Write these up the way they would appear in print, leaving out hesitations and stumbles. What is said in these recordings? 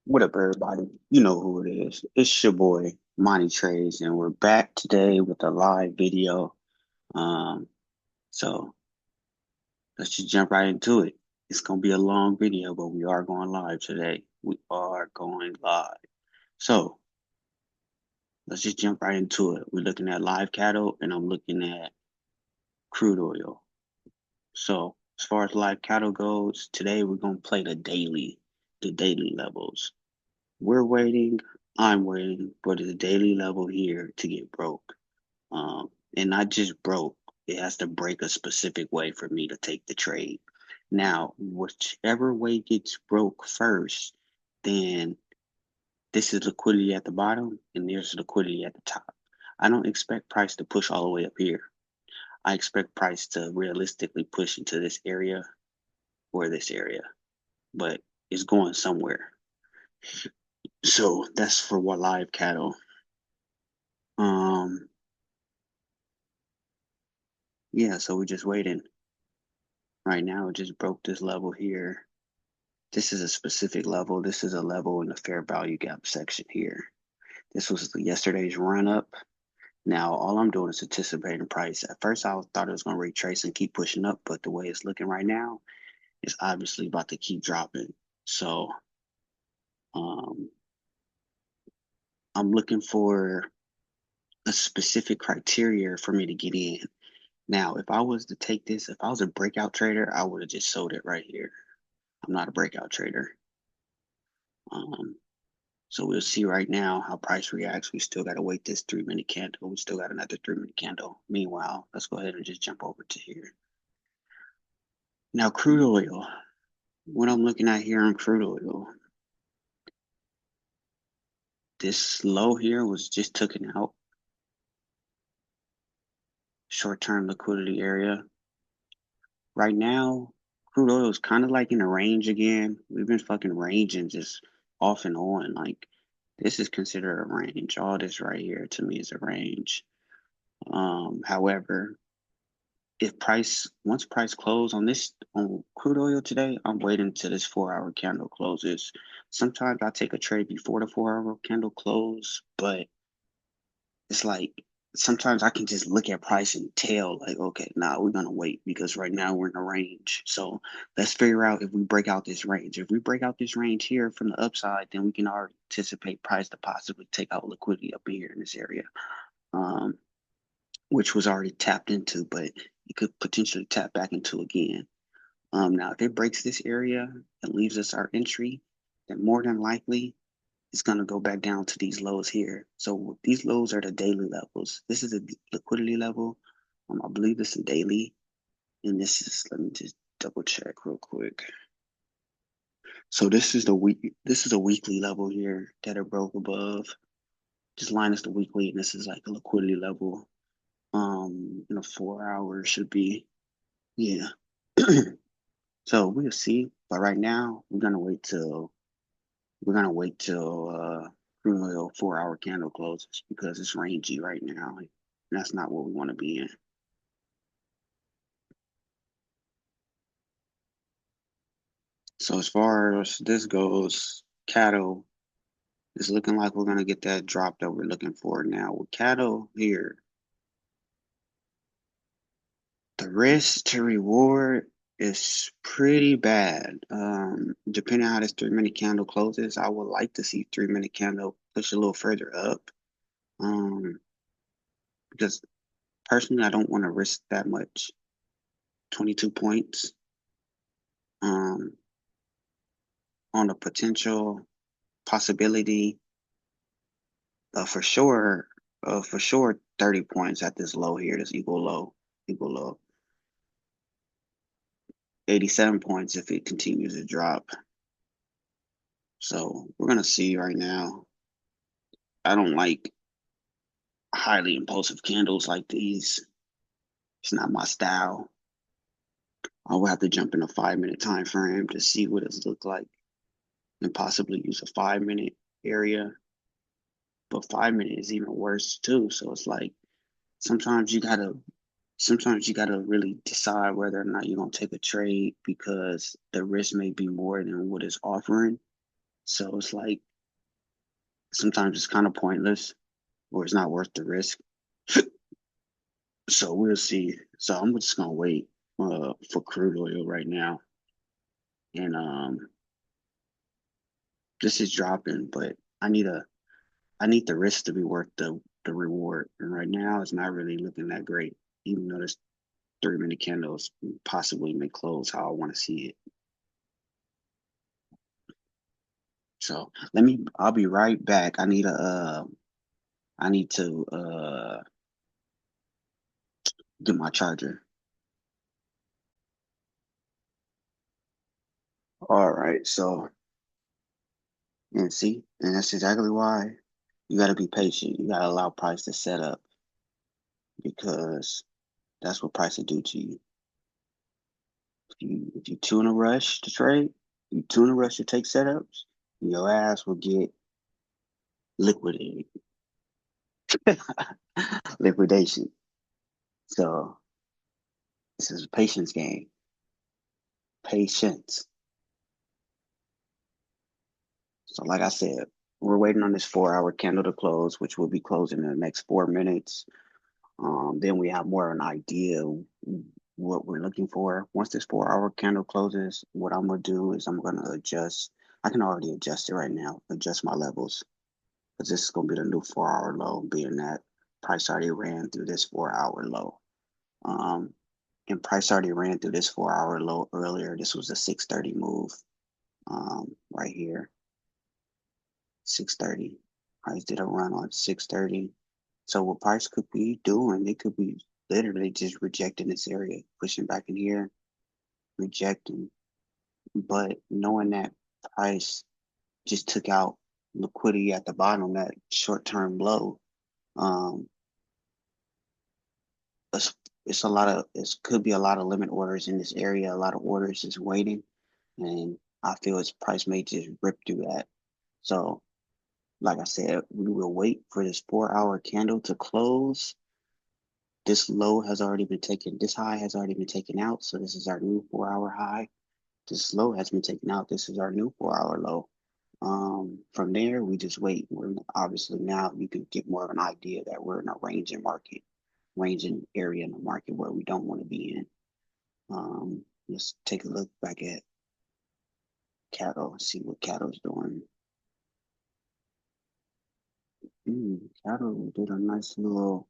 What up, everybody? You know who it is. It's your boy, Monty Trades, and we're back today with a live video. Um, so let's just jump right into it. It's gonna be a long video, but we are going live today. We are going live. So let's just jump right into it. We're looking at live cattle, and I'm looking at crude oil. So as far as live cattle goes, today we're gonna play the daily levels. We're waiting. I'm waiting for the daily level here to get broke. And not just broke. It has to break a specific way for me to take the trade. Now, whichever way gets broke first, then this is liquidity at the bottom and there's liquidity at the top. I don't expect price to push all the way up here. I expect price to realistically push into this area or this area, but it's going somewhere. So that's for what live cattle. Um, yeah, so we're just waiting. Right now, it just broke this level here. This is a specific level. This is a level in the fair value gap section here. This was yesterday's run up. Now, all I'm doing is anticipating price. At first, I thought it was going to retrace and keep pushing up, but the way it's looking right now, it's obviously about to keep dropping. So, um, I'm looking for a specific criteria for me to get in. Now, if I was to take this, if I was a breakout trader, I would have just sold it right here. I'm not a breakout trader. Um, So we'll see right now how price reacts. We still got to wait this 3 minute candle. We still got another 3 minute candle. Meanwhile, let's go ahead and just jump over to here. Now, crude oil. What I'm looking at here on crude oil, this low here was just taken out. Short-term liquidity area. Right now, crude oil is kind of like in a range again. We've been fucking ranging just off and on. Like, this is considered a range. All this right here to me is a range. However, if price once price close on this on crude oil today, I'm waiting till this 4 hour candle closes. Sometimes I take a trade before the 4 hour candle close, but it's like sometimes I can just look at price and tell like, okay, nah, we're gonna wait because right now we're in a range. So let's figure out if we break out this range. If we break out this range here from the upside, then we can already anticipate price to possibly take out liquidity up in here in this area. Um, which was already tapped into, but it could potentially tap back into again. Now, if it breaks this area and leaves us our entry, then more than likely it's going to go back down to these lows here. So these lows are the daily levels. This is a liquidity level. I believe this is daily, and this is, let me just double check real quick. So this is the week. This is a weekly level here that it broke above. Just minus the weekly, and this is like a liquidity level. In a 4 hour should be, yeah. So we'll see. But right now, we're gonna wait till crude oil 4 hour candle closes because it's rangy right now. Like, that's not what we want to be in. So as far as this goes, cattle is looking like we're gonna get that drop that we're looking for now. With cattle here, the risk to reward is pretty bad. Depending on how this 3 minute candle closes, I would like to see 3 minute candle push a little further up. Um, because personally, I don't want to risk that much. 22 points um, on the potential possibility for sure, 30 points at this low here, this equal low, 87 points if it continues to drop. So we're going to see right now. I don't like highly impulsive candles like these. It's not my style. I will have to jump in a 5 minute time frame to see what it looks like and possibly use a 5 minute area. But 5 minute is even worse too. So it's like sometimes you gotta sometimes you gotta really decide whether or not you're gonna take a trade because the risk may be more than what it's offering. So it's like sometimes it's kind of pointless or it's not worth the risk. So we'll see. So I'm just gonna wait for crude oil right now. And this is dropping, but I need the risk to be worth the reward. And right now it's not really looking that great, even though this 3 minute candles possibly may close how I want to see it. So I'll be right back. I need to get my charger. All right, so and see, and that's exactly why you gotta be patient. You gotta allow price to set up because that's what price will do to you. If you too in a rush to trade, you too in a rush to take setups, your ass will get liquidated. Liquidation. So this is a patience game. Patience. So like I said, we're waiting on this 4 hour candle to close, which will be closing in the next 4 minutes. Then we have more of an idea what we're looking for. Once this 4 hour candle closes, what I'm gonna do is I'm gonna adjust. I can already adjust it right now, adjust my levels. Because this is gonna be the new 4 hour low, being that price already ran through this 4 hour low. Um, and price already ran through this 4 hour low earlier. This was a 630 move right here, 630. Price did a run on 630. So what price could be doing, it could be literally just rejecting this area, pushing back in here, rejecting. But knowing that price just took out liquidity at the bottom, that short-term low, um, it's, it's a lot of it could be a lot of limit orders in this area. A lot of orders is waiting, and I feel its price may just rip through that. So, like I said, we will wait for this 4 hour candle to close. This low has already been taken. This high has already been taken out. So this is our new 4 hour high. This low has been taken out. This is our new 4 hour low. From there, we just wait. We're obviously now you can get more of an idea that we're in a ranging market, ranging area in the market where we don't want to be in. Let's take a look back at cattle and see what cattle's doing. Cattle did a nice little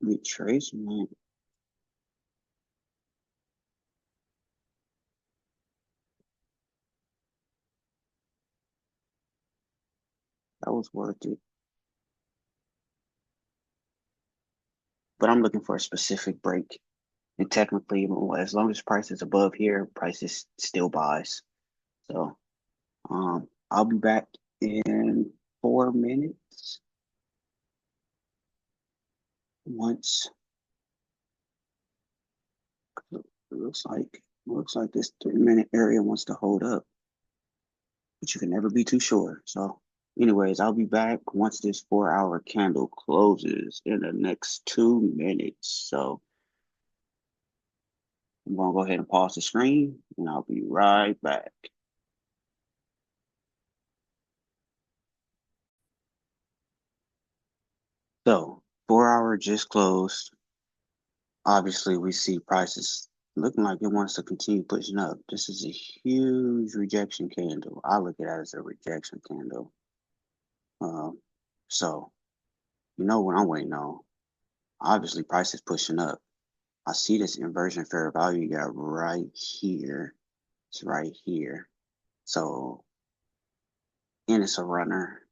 retracement. That was worth it. But I'm looking for a specific break. And technically, as long as price is above here, price is still buys. So I'll be back in 4 minutes. Once it looks like this 3 minute area wants to hold up, but you can never be too sure. So, anyways, I'll be back once this 4 hour candle closes in the next 2 minutes. So I'm gonna go ahead and pause the screen, and I'll be right back. So 4 hour just closed. Obviously, we see prices looking like it wants to continue pushing up. This is a huge rejection candle. I look at it as a rejection candle. Um, so you know what I'm waiting on. Obviously, price is pushing up. I see this inversion fair value gap right here. It's right here. So, and it's a runner.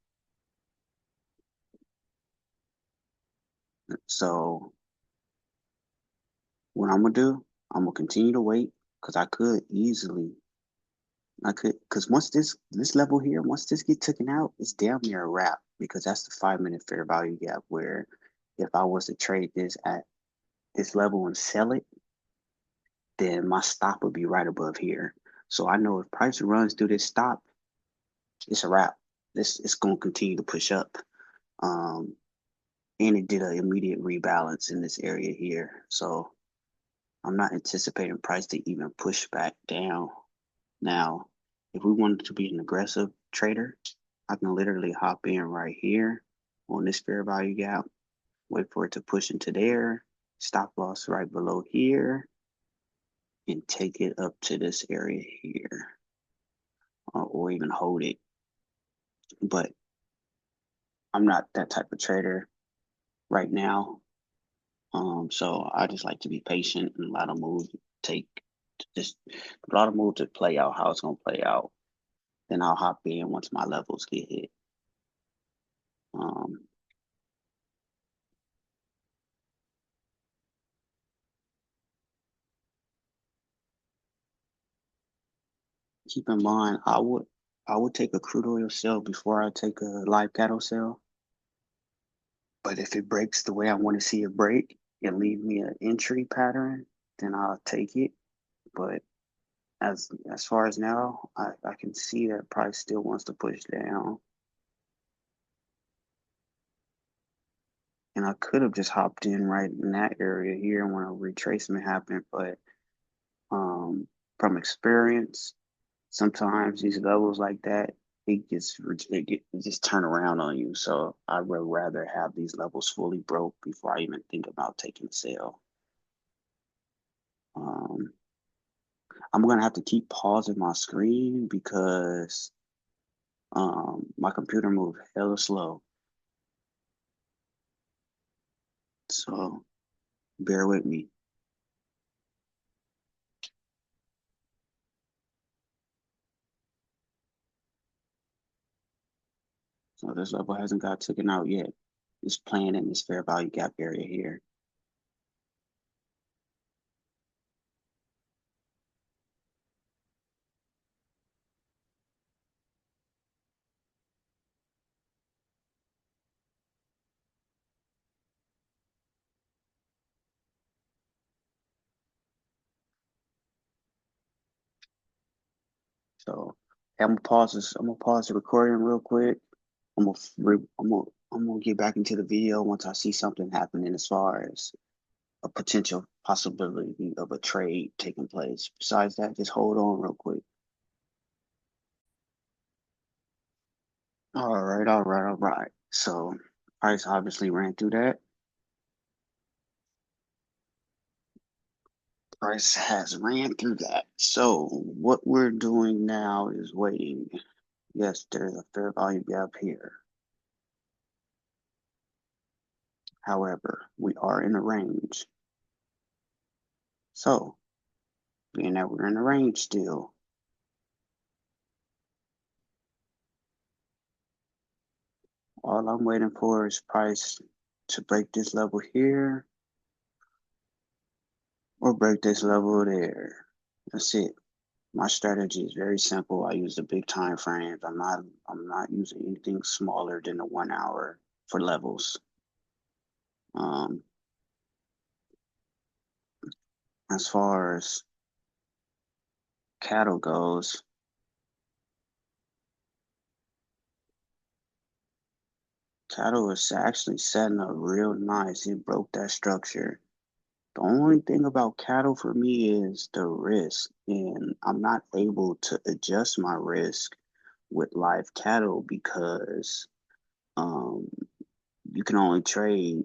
So what I'm gonna do, I'm gonna continue to wait because I could, because once this level here, once this get taken out, it's damn near a wrap because that's the 5 minute fair value gap where if I was to trade this at this level and sell it, then my stop would be right above here. So I know if price runs through this stop, it's a wrap. This it's gonna continue to push up. Um, and it did an immediate rebalance in this area here. So I'm not anticipating price to even push back down now. If we wanted to be an aggressive trader, I can literally hop in right here on this fair value gap, wait for it to push into there, stop loss right below here, and take it up to this area here, or even hold it. But I'm not that type of trader right now. So I just like to be patient and allow the move take just allow the move to play out how it's gonna play out. Then I'll hop in once my levels get hit. Um, Keep in mind, I would take a crude oil sell before I take a live cattle sell. But if it breaks the way I want to see it break and leave me an entry pattern, then I'll take it. But as far as now, I can see that price still wants to push down. And I could have just hopped in right in that area here when a retracement happened, but from experience, sometimes these levels like that, it just turn around on you. So I would rather have these levels fully broke before I even think about taking a sale. Um, I'm gonna have to keep pausing my screen because my computer moved hella slow. So bear with me. So this level hasn't got taken out yet. It's playing in this fair value gap area here. So I'm gonna pause this. I'm gonna pause the recording real quick. I'm gonna I'm gonna get back into the video once I see something happening as far as a potential possibility of a trade taking place. Besides that, just hold on real quick. All right, all right, all right. So price obviously ran through that. Price has ran through that. So what we're doing now is waiting. Yes, there's a fair value gap here. However, we are in a range. So being that we're in the range still, all I'm waiting for is price to break this level here or break this level there. That's it. My strategy is very simple. I use the big time frames. I'm not using anything smaller than the 1 hour for levels. Um, as far as cattle goes, cattle is actually setting up real nice. It broke that structure. The only thing about cattle for me is the risk, and I'm not able to adjust my risk with live cattle because um, you can only trade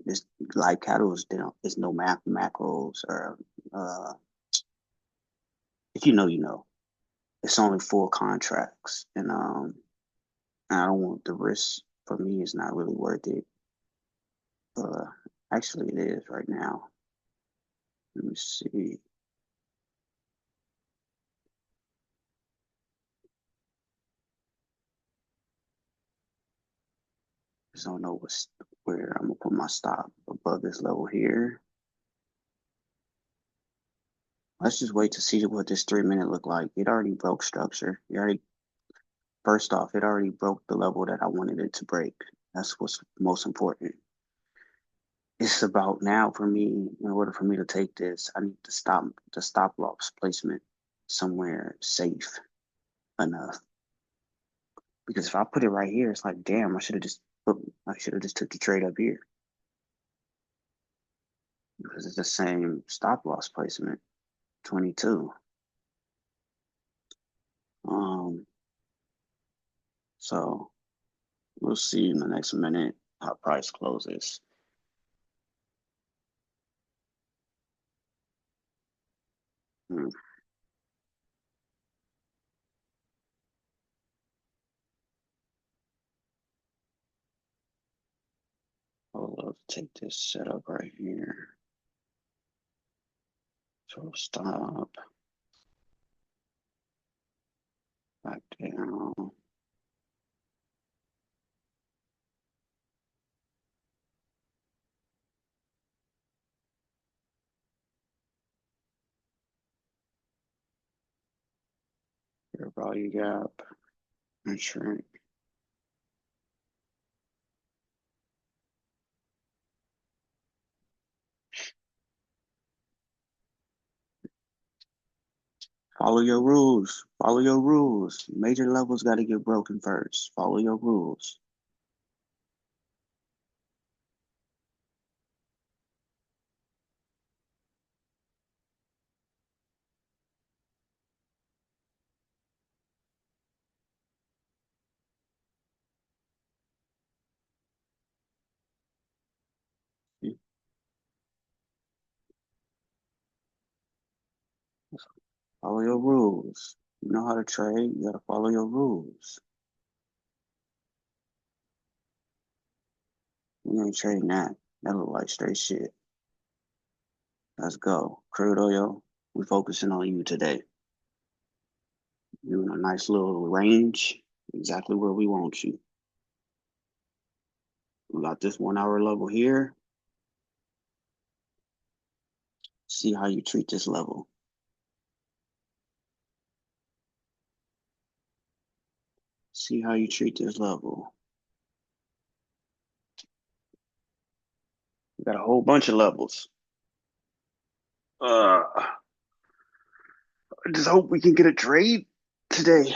this live cattle is there's no macros or uh, if you know you know it's only full contracts and I don't want the risk for me is not really worth it. Uh, Actually it is right now. Let me see. Just don't know where I'm gonna put my stop above this level here. Let's just wait to see what this 3 minute look like. It already broke structure. It already First off, it already broke the level that I wanted it to break. That's what's most important. It's about now for me, in order for me to take this, I need to stop the stop loss placement somewhere safe enough. Because if I put it right here, it's like, damn, I should have just took the trade up here. Because it's the same stop loss placement, 22. So we'll see in the next minute how price closes. Hmm. I'll love to take this setup right here. So stop, back down. Fair value gap and shrink. Follow your rules. Follow your rules. Major levels got to get broken first. Follow your rules. Follow your rules. You know how to trade. You got to follow your rules. You ain't trading that. That look like straight shit. Let's go. Crude oil. We focusing on you today. You in a nice little range. Exactly where we want you. We got this 1 hour level here. See how you treat this level. See how you treat this level. We got a whole bunch of levels. I just hope we can get a trade today.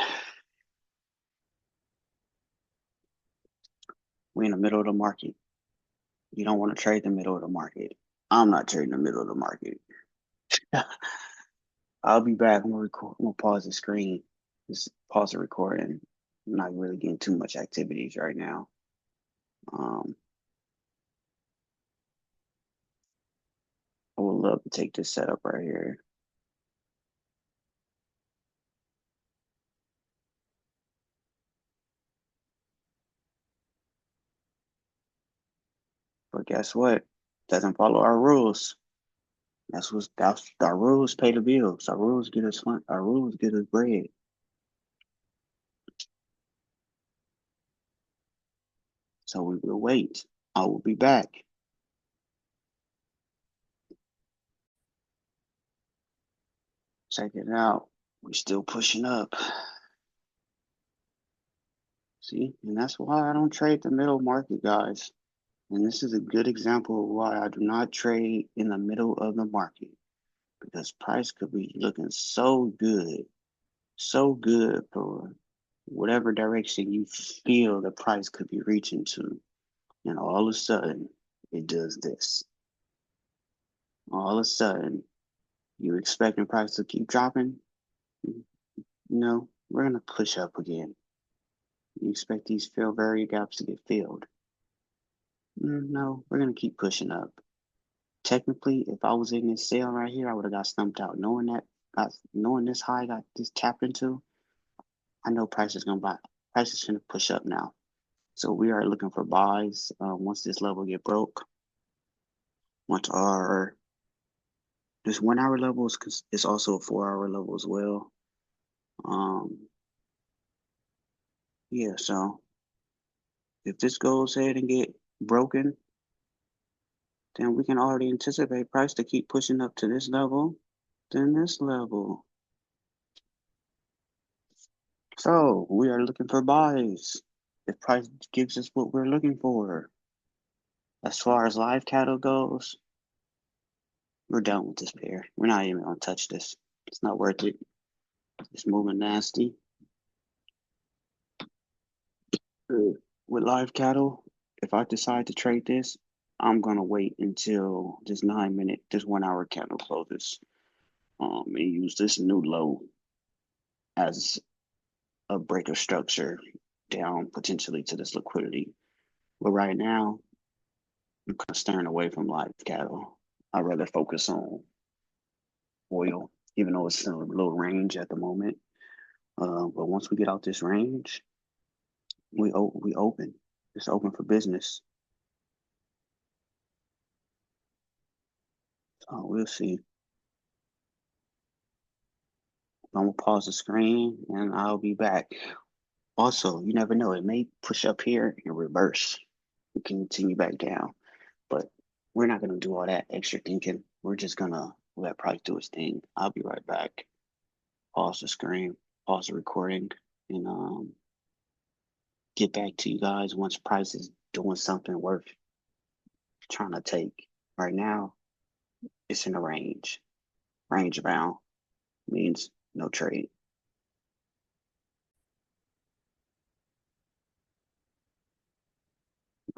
We in the middle of the market. You don't want to trade the middle of the market. I'm not trading the middle of the market. I'll be back. I'm gonna pause the screen. Just pause the recording. I'm not really getting too much activities right now. Um, I would love to take this setup right here. But guess what? Doesn't follow our rules. That's our rules pay the bills. Our rules get us fun. Our rules get us bread. So we will wait. I will be back. Check it out. We still pushing up. See, and that's why I don't trade the middle market, guys. And this is a good example of why I do not trade in the middle of the market because price could be looking so good for whatever direction you feel the price could be reaching to. And all of a sudden, it does this. All of a sudden, you expecting price to keep dropping? No, we're gonna push up again. You expect these fair value gaps to get filled? No, we're gonna keep pushing up. Technically, if I was in this sale right here, I would have got stumped out. Knowing this high got this tapped into, I know price is gonna buy. Price is gonna push up now. So we are looking for buys once this level get broke. Once our this 1 hour level is also a 4 hour level as well. Um, yeah. So if this goes ahead and get broken, then we can already anticipate price to keep pushing up to this level, then this level. So we are looking for buys. If price gives us what we're looking for. As far as live cattle goes, we're done with this pair. We're not even gonna touch this. It's not worth it. It's moving nasty. With live cattle, if I decide to trade this, I'm gonna wait until this 9 minute, this 1 hour candle closes. And use this new low as a breaker structure down potentially to this liquidity. But right now, I'm kind of steering away from live cattle. I'd rather focus on oil, even though it's still a low range at the moment. But once we get out this range, we open. It's open for business. So we'll see. I'm gonna pause the screen and I'll be back. Also, you never know, it may push up here and reverse. We can continue back down, but we're not gonna do all that extra thinking. We're just gonna let price do its thing. I'll be right back. Pause the screen, pause the recording, and get back to you guys once price is doing something worth trying to take. Right now, it's in a range. Range bound means no trade.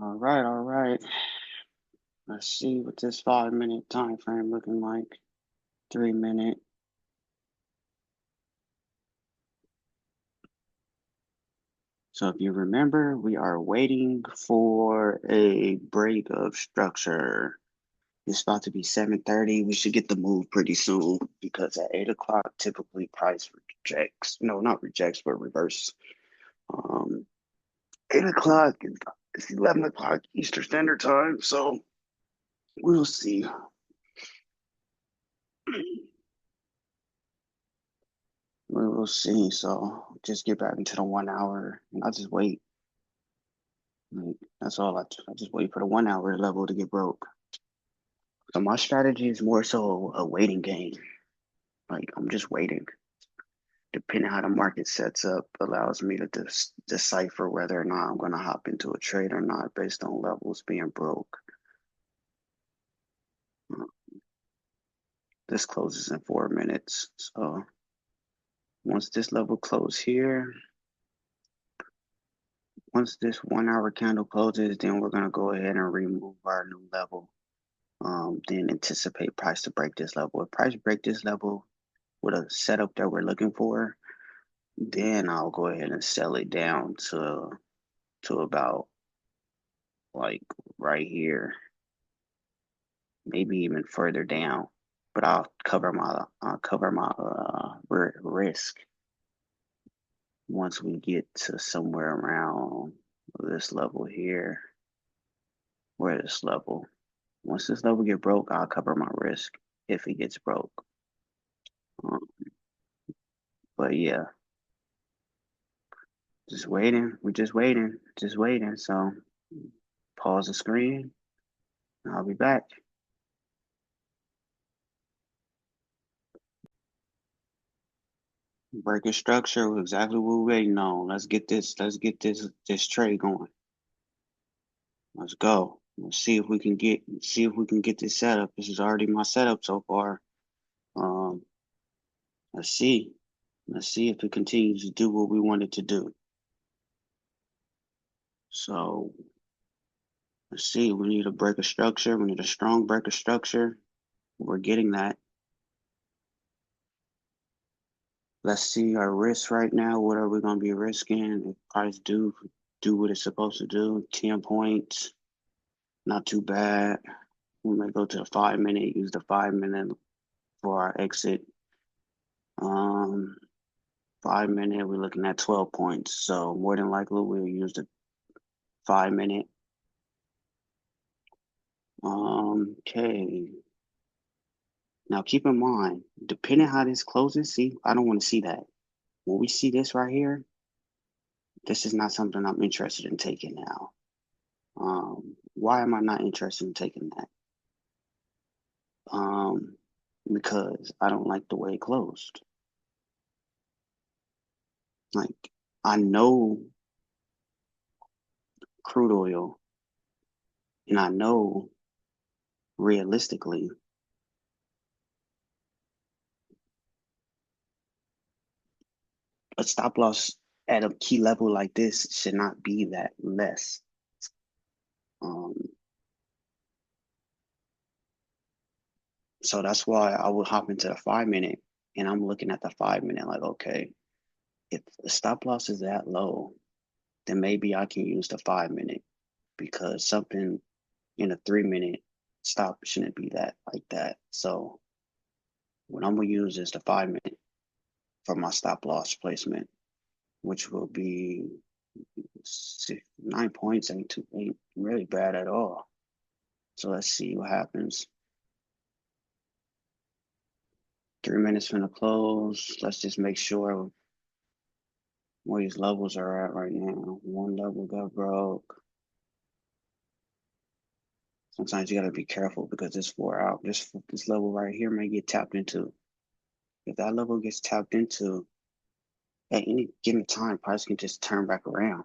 All right, all right. Let's see what this 5 minute time frame looking like. 3 minute. So if you remember, we are waiting for a break of structure. It's about to be 7:30. We should get the move pretty soon because at 8 o'clock, typically price rejects. No, not rejects, but reverse. 8 o'clock, it's 11 o'clock Eastern Standard Time. So we'll see. We will see. So just get back into the 1 hour and I'll just wait. Like, that's all I just wait for the 1 hour level to get broke. So my strategy is more so a waiting game. Like I'm just waiting. Depending how the market sets up, allows me to decipher whether or not I'm going to hop into a trade or not based on levels being broke. This closes in 4 minutes. So once this level closes here, once this 1 hour candle closes, then we're going to go ahead and remove our new level. Then anticipate price to break this level. If price break this level with a setup that we're looking for, then I'll go ahead and sell it down to about like right here, maybe even further down. But I'll cover my risk once we get to somewhere around this level here. Where this level? Once this level get broke, I'll cover my risk if it gets broke. But yeah, just waiting. We're just waiting. So pause the screen. I'll be back. Breaking structure, exactly what we're waiting on. Let's get this trade going. Let's go. Let's see if we can get this setup. This is already my setup so far. Um, let's see. Let's see if it continues to do what we want it to do. So let's see. We need a break of structure. We need a strong break of structure. We're getting that. Let's see our risk right now. What are we going to be risking? If price do what it's supposed to do, 10 points, not too bad. We may go to the 5 minute, use the 5 minute for our exit. 5 minute, we're looking at 12 points. So more than likely, we'll use the 5 minute. Okay. Now keep in mind, depending how this closes, see, I don't want to see that. When we see this right here, this is not something I'm interested in taking now. Why am I not interested in taking that? Because I don't like the way it closed. Like, I know crude oil, and I know realistically a stop loss at a key level like this should not be that less. Um, so that's why I would hop into the 5 minute, and I'm looking at the 5 minute like, okay, if the stop loss is that low, then maybe I can use the 5 minute because something in a 3 minute stop shouldn't be that like that. So what I'm gonna use is the 5 minute for my stop loss placement, which will be 9 points. Ain't really bad at all. So let's see what happens. 3 minutes from the close. Let's just make sure where these levels are at right now. One level got broke. Sometimes you gotta be careful because this 4 hour, this level right here may get tapped into. If that level gets tapped into, at any given time, price can just turn back around.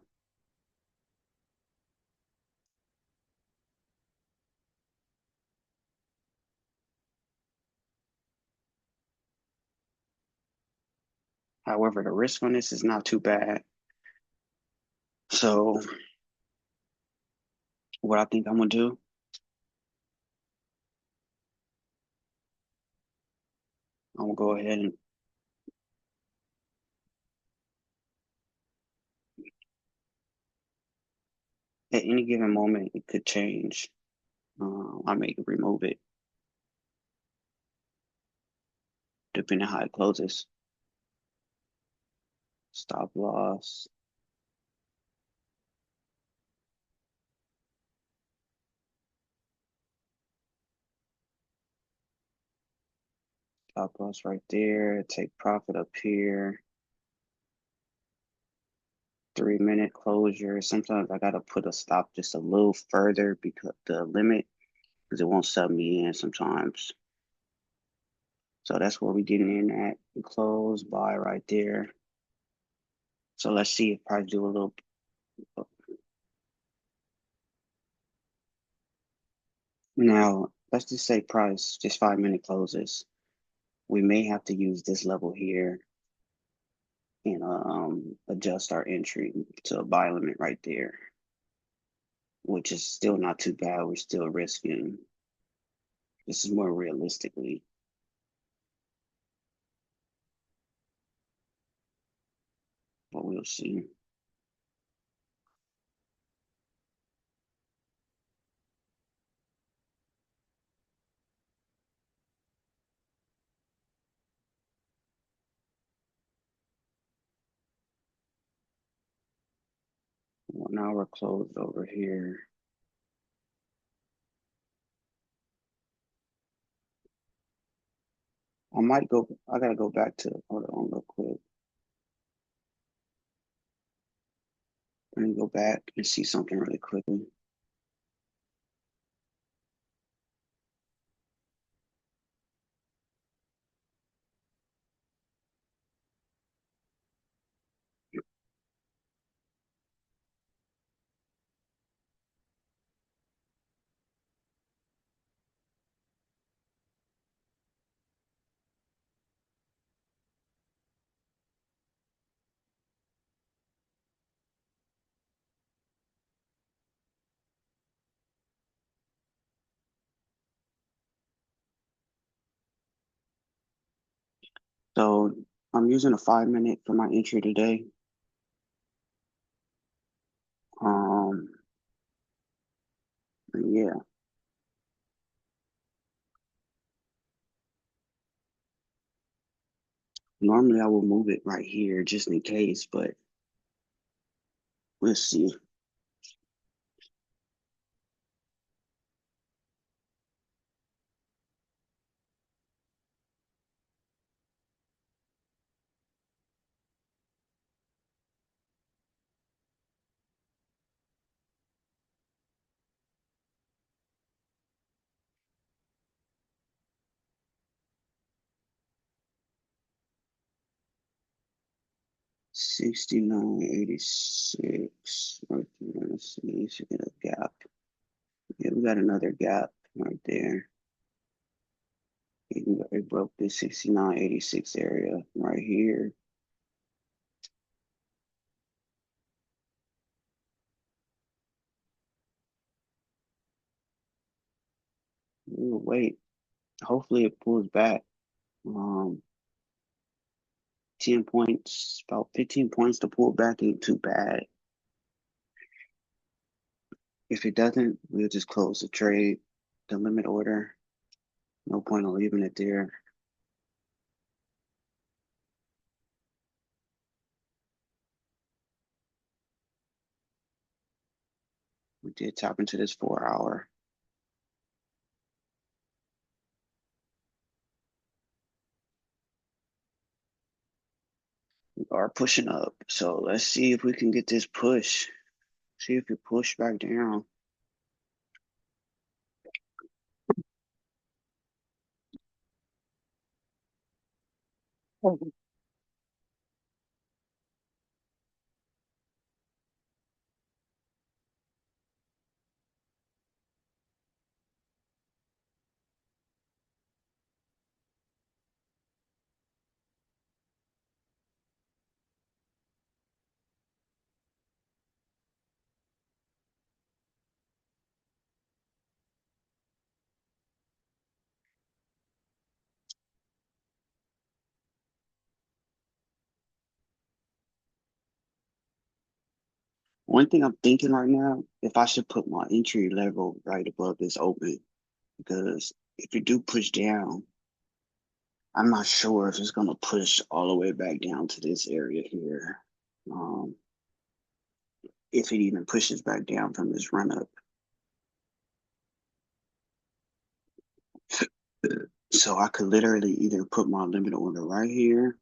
However, the risk on this is not too bad. So what I think I'm gonna do, I'm gonna go ahead and at any given moment it could change. I may remove it depending on how it closes. Stop loss. Stop loss right there. Take profit up here. 3 minute closure. Sometimes I gotta put a stop just a little further because the limit, because it won't sub me in sometimes. So that's where we getting in at. Close buy right there. So let's see if price do a little. Now let's just say price just 5 minute closes. We may have to use this level here and adjust our entry to a buy limit right there, which is still not too bad. We're still risking. This is more realistically, but we'll see. Well, now we're closed over here. I might go, I gotta go back to, hold on real quick. Let me go back and see something really quickly. So I'm using a 5 minute for my entry today. Um, yeah, normally I will move it right here just in case, but we'll see. $69.86 right there. Let's see if we get a gap. Yeah, we got another gap right there. It broke this 69.86 area right here. We'll wait. Hopefully it pulls back. 10 points, about 15 points to pull back ain't too bad. If it doesn't, we'll just close the trade, the limit order. No point in leaving it there. We did tap into this 4 hour. We are pushing up. So let's see if we can get this push. See if it push back down. Mhm. 1 thing I'm thinking right now, if I should put my entry level right above this open, because if it do push down, I'm not sure if it's gonna push all the way back down to this area here. Um, if it even pushes back down from this run up. So I could literally either put my limit order right here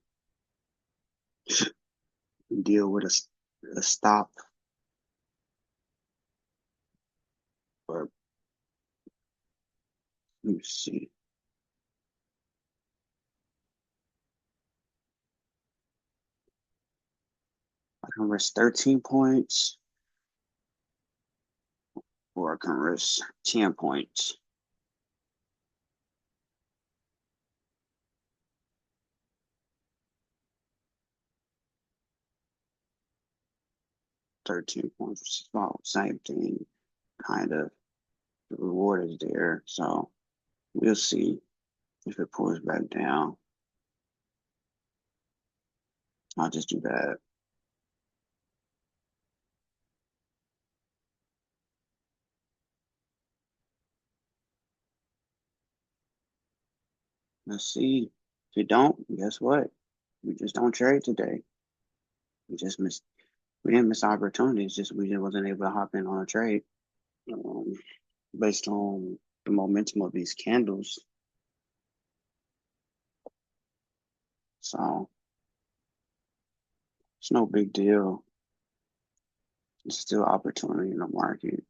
and deal with a stop, or let me see. I can risk 13 points or I can risk 10 points. 13 points, which is about the same thing, kind of. The reward is there. So we'll see if it pulls back down. I'll just do that. Let's see. If it don't, guess what? We just don't trade today. We just missed. We didn't miss opportunities. Just we just wasn't able to hop in on a trade um, based on the momentum of these candles. So it's no big deal. It's still opportunity in the market.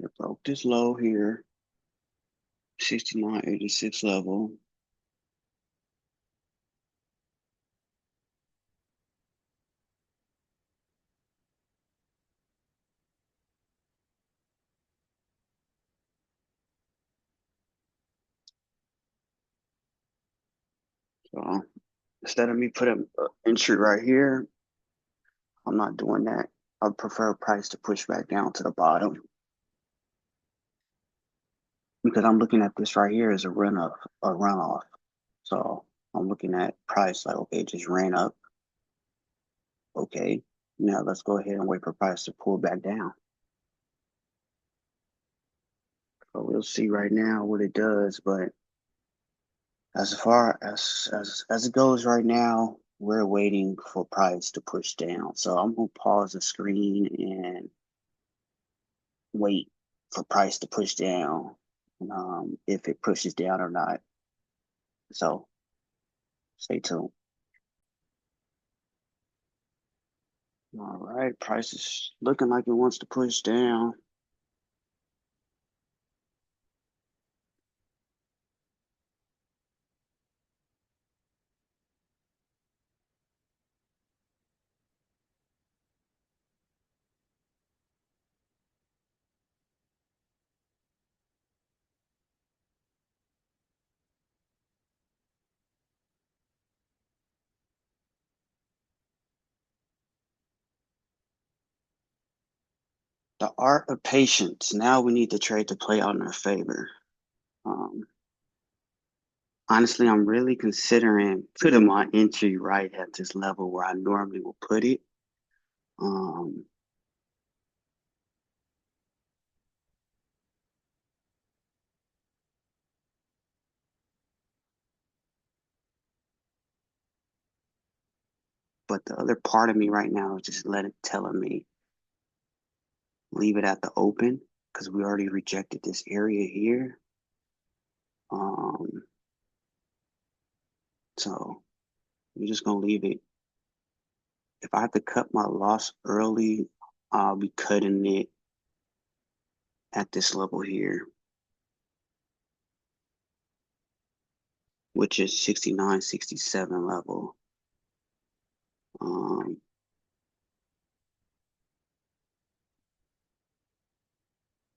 It broke this low here, 69.86 level. So instead of me putting an entry right here, I'm not doing that. I prefer price to push back down to the bottom because I'm looking at this right here as a run up, a runoff. So I'm looking at price like, okay, just ran up. Okay, now let's go ahead and wait for price to pull back down. So we'll see right now what it does. But as far as it goes right now, we're waiting for price to push down. So I'm gonna pause the screen and wait for price to push down, if it pushes down or not. So stay tuned. All right, price is looking like it wants to push down. The art of patience. Now we need the trade to play out in our favor. Um, Honestly, I'm really considering putting my entry right at this level where I normally will put it. Um, but the other part of me right now is just telling me leave it at the open because we already rejected this area here. Um, so we're just gonna leave it. If I have to cut my loss early, I'll be cutting it at this level here, which is 69.67 level. Um,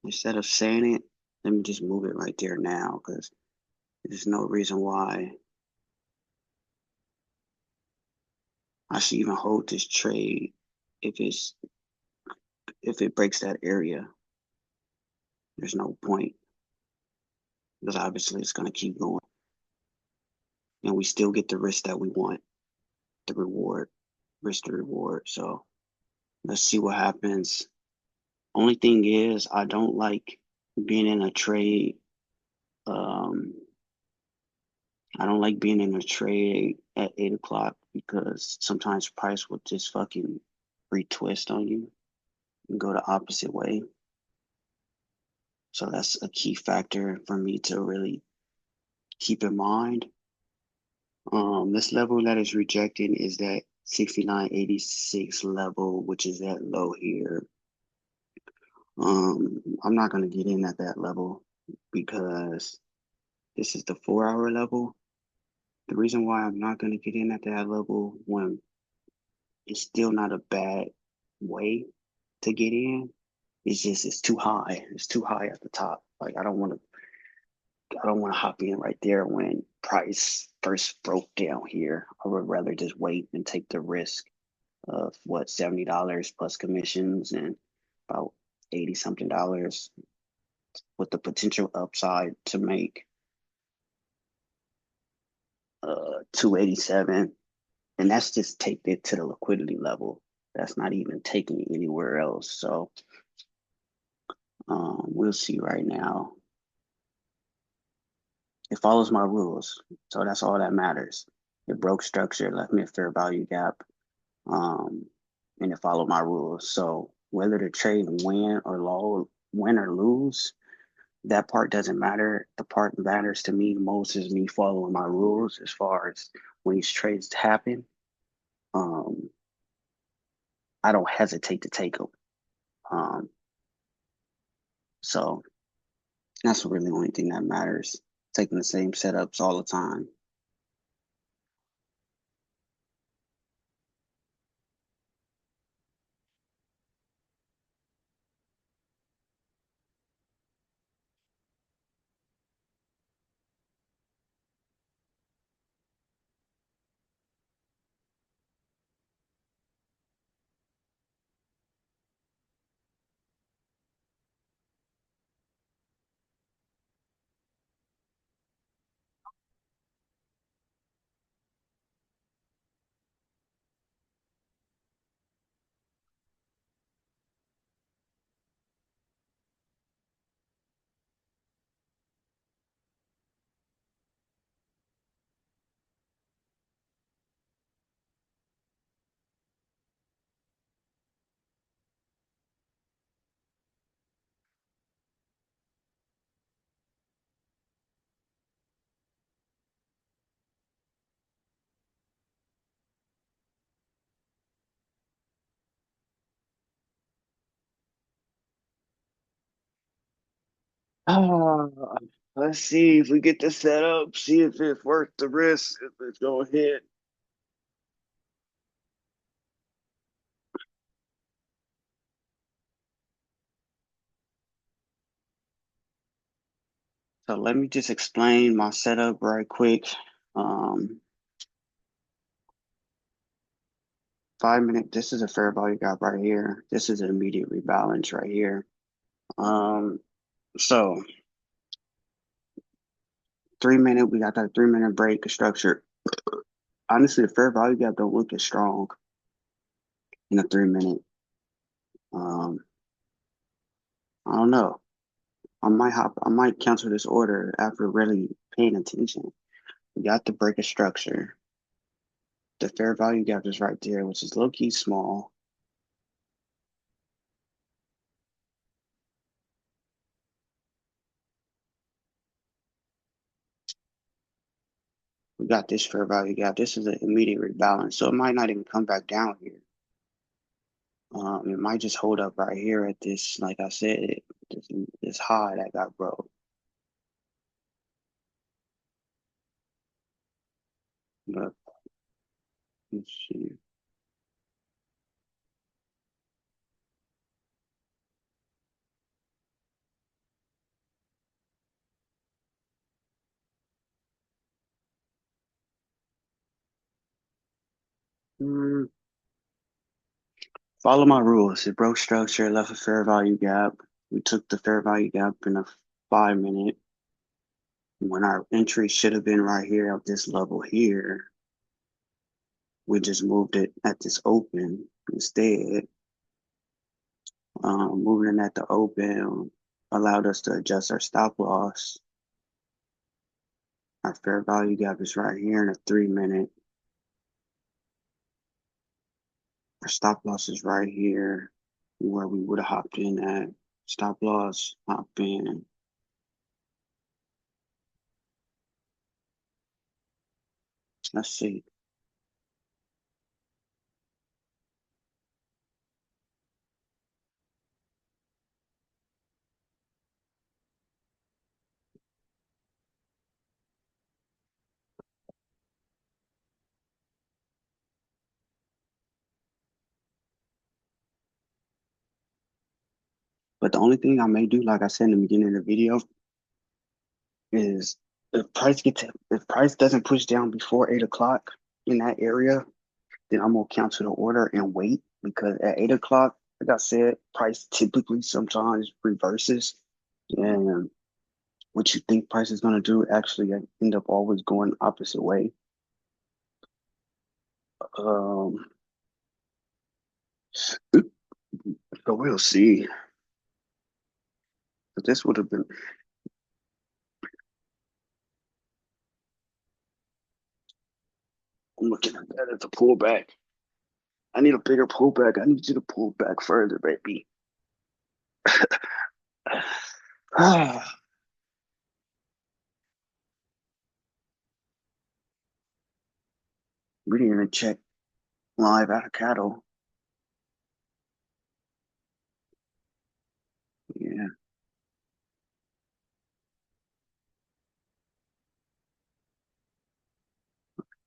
Instead of saying it, let me just move it right there now because there's no reason why I should even hold this trade if it's if it breaks that area. There's no point because obviously it's gonna keep going, and we still get the risk that we want, the reward, risk to reward. So let's see what happens. Only thing is, I don't like being in a trade. Um, I don't like being in a trade at 8 o'clock because sometimes price will just fucking retwist on you and go the opposite way. So that's a key factor for me to really keep in mind. This level that is rejecting is that 69.86 level, which is that low here. I'm not gonna get in at that level because this is the 4 hour level. The reason why I'm not gonna get in at that level when it's still not a bad way to get in. It's just it's too high. It's too high at the top. Like I don't want to hop in right there when price first broke down here. I would rather just wait and take the risk of what $70 plus commissions and about 80 something dollars with the potential upside to make 287, and that's just taking it to the liquidity level. That's not even taking it anywhere else. So we'll see right now. It follows my rules, so that's all that matters. It broke structure, left me a fair value gap, um, and it followed my rules. So whether the trade win or lose, that part doesn't matter. The part that matters to me most is me following my rules as far as when these trades happen. Um, I don't hesitate to take them. Um, so that's really the only thing that matters. Taking the same setups all the time. Ah, let's see if we get this set up, see if it's worth the risk, if it's gonna hit. So let me just explain my setup right quick. Um, 5 minute, this is a fair value gap right here. This is an immediate rebalance right here. Um, so 3 minute, we got that 3 minute break structure. Honestly, the fair value gap don't look as strong in a 3 minute. Um, I don't know. I might cancel this order after really paying attention. We got the break of structure. The fair value gap is right there, which is low key small. We got this fair value gap. This is an immediate rebalance, so it might not even come back down here. It might just hold up right here at this, like I said, this high that got broke. But let's see. Hmm, follow my rules. It broke structure, left a fair value gap. We took the fair value gap in a 5 minute when our entry should have been right here at this level here. We just moved it at this open instead. Moving it at the open allowed us to adjust our stop loss. Our fair value gap is right here in a 3 minute. Our stop loss is right here where we would have hopped in at. Stop loss, hop in. Let's see. But the only thing I may do, like I said in the beginning of the video, is if price doesn't push down before 8 o'clock in that area, then I'm gonna cancel the order and wait because at 8 o'clock, like I said, price typically sometimes reverses. And what you think price is gonna do actually end up always going opposite way. Um, but we'll see. But this would have been. I'm looking at that as a pullback. I need a bigger pullback. I need you to pull back further, baby. We didn't even check live out of cattle. Yeah,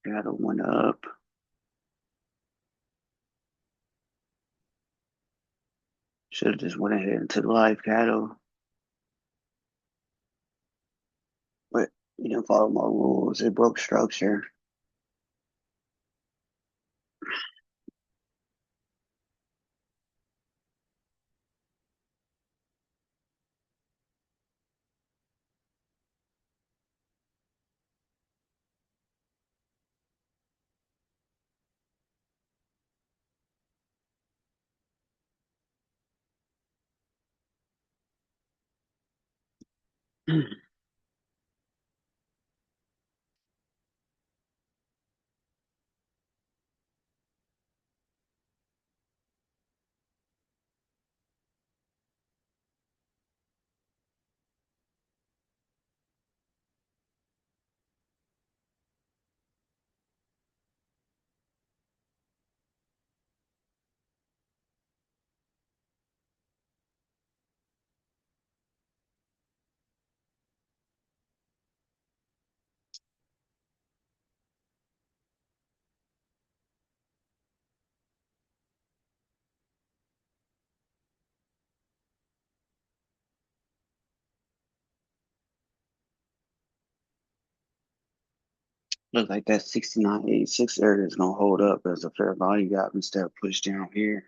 cattle went up. Should have just went ahead into the live cattle, but you didn't follow my rules. It broke structure. Look like that 69.86 area is gonna hold up as a fair value gap instead of push down here.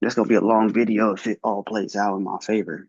That's gonna be a long video if it all plays out in my favor.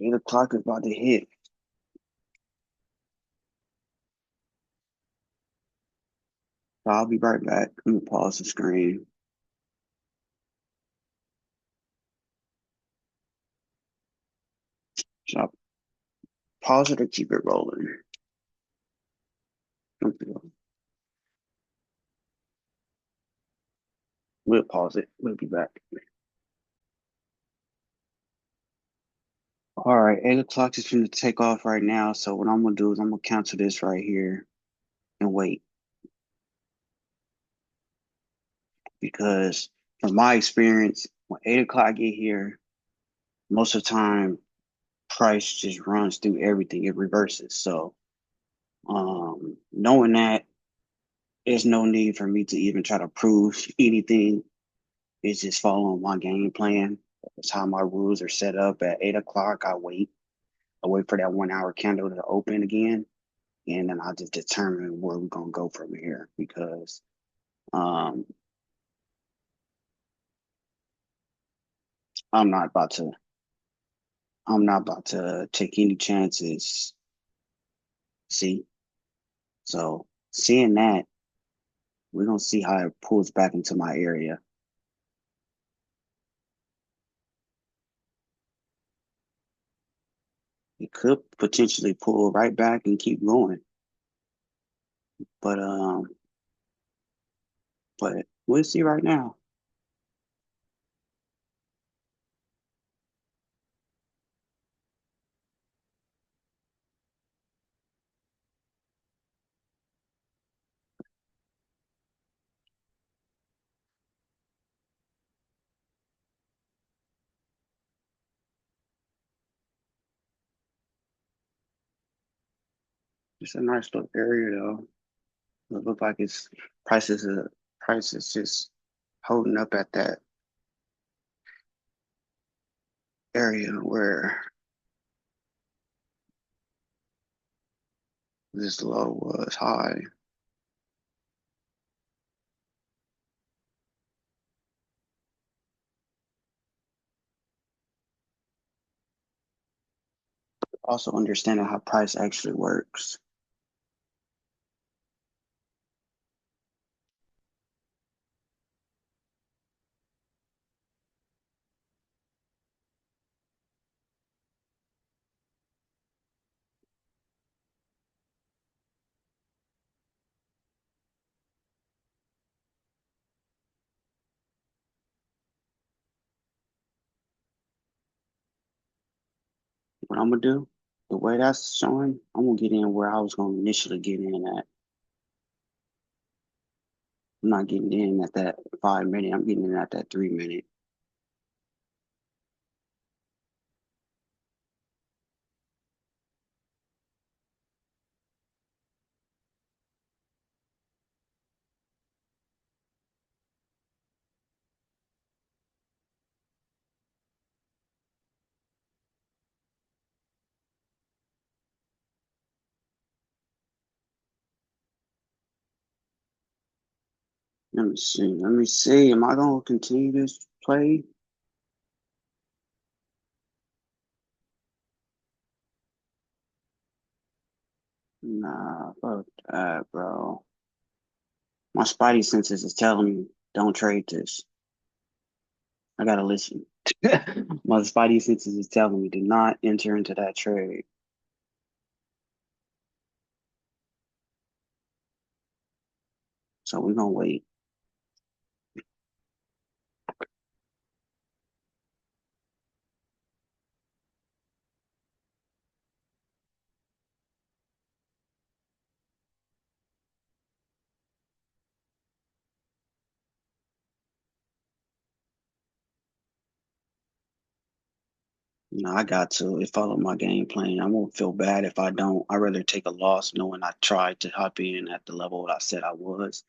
8 o'clock is about to hit. I'll be right back. Let me pause the screen. Should I pause it or keep it rolling? We'll pause it. We'll be back. All right, 8 o'clock is going to take off right now. So what I'm gonna do is I'm gonna cancel this right here and wait because from my experience, when 8 o'clock get here, most of the time price just runs through everything. It reverses. So knowing that, there's no need for me to even try to prove anything. It's just following my game plan. That's how my rules are set up. At 8 o'clock, I wait. I wait for that 1 hour candle to open again, and then I just determine where we're gonna go from here because um, I'm not about to. I'm not about to take any chances. See, so seeing that, we're gonna see how it pulls back into my area. It could potentially pull right back and keep going, but but we'll see right now. It's a nice little area though. It look like it's prices prices just holding up at that area where this low was high. Also understanding how price actually works. What I'm gonna do, the way that's showing, I'm gonna get in where I was gonna initially get in at. I'm not getting in at that 5 minute. I'm getting in at that 3 minute. Let me see. Let me see. Am I gonna continue this play? Nah, fuck that, bro. My spidey senses is telling me don't trade this. I gotta listen. My spidey senses is telling me do not enter into that trade. So we're gonna wait. I got to. It followed my game plan. I won't feel bad if I don't. I'd rather take a loss knowing I tried to hop in at the level I said I was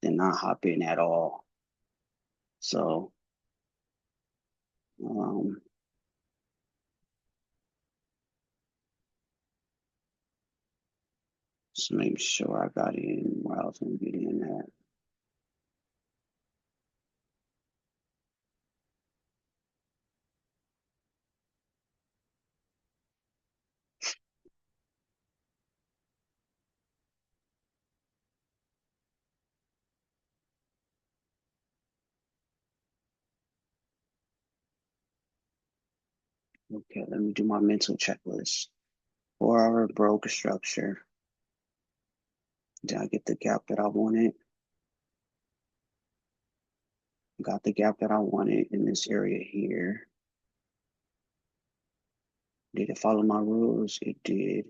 than not hop in at all. So, um, just make sure I got in where I was gonna get in at. Okay, let me do my mental checklist. 4 hour broke structure. Did I get the gap that I wanted? Got the gap that I wanted in this area here. Did it follow my rules? It did.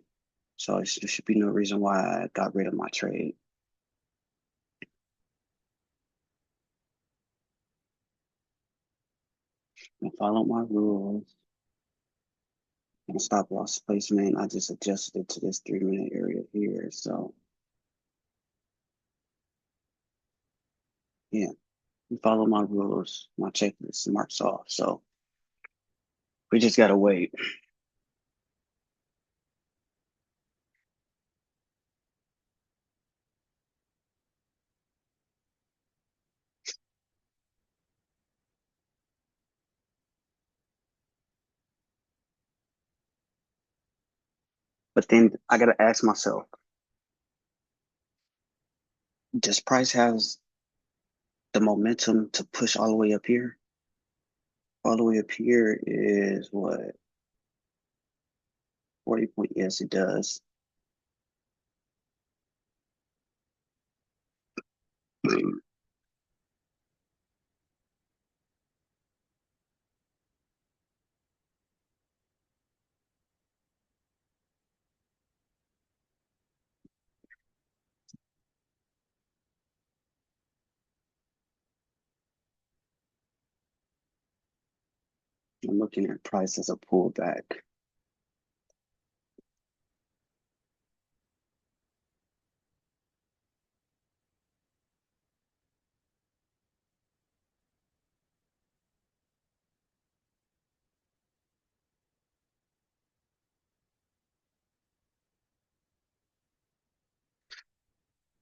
So there should be no reason why I got rid of my trade. I followed my rules. And stop loss placement, I just adjusted it to this 3 minute area here. So yeah, we follow my rules, my checklist marks off. So we just gotta wait. But then I gotta ask myself, does price has the momentum to push all the way up here? All the way up here is what? 40 point. Yes, it does. I'm looking at price as a pullback.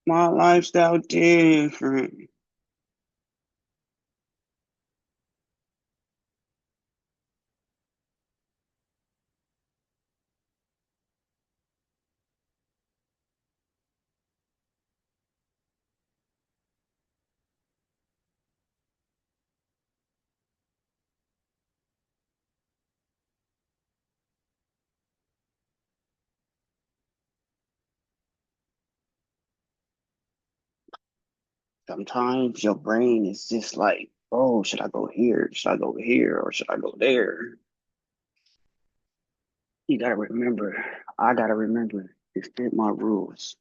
My lifestyle different. Sometimes your brain is just like, oh, should I go here? Should I go here? Or should I go there? You gotta remember, I gotta remember to fit my rules.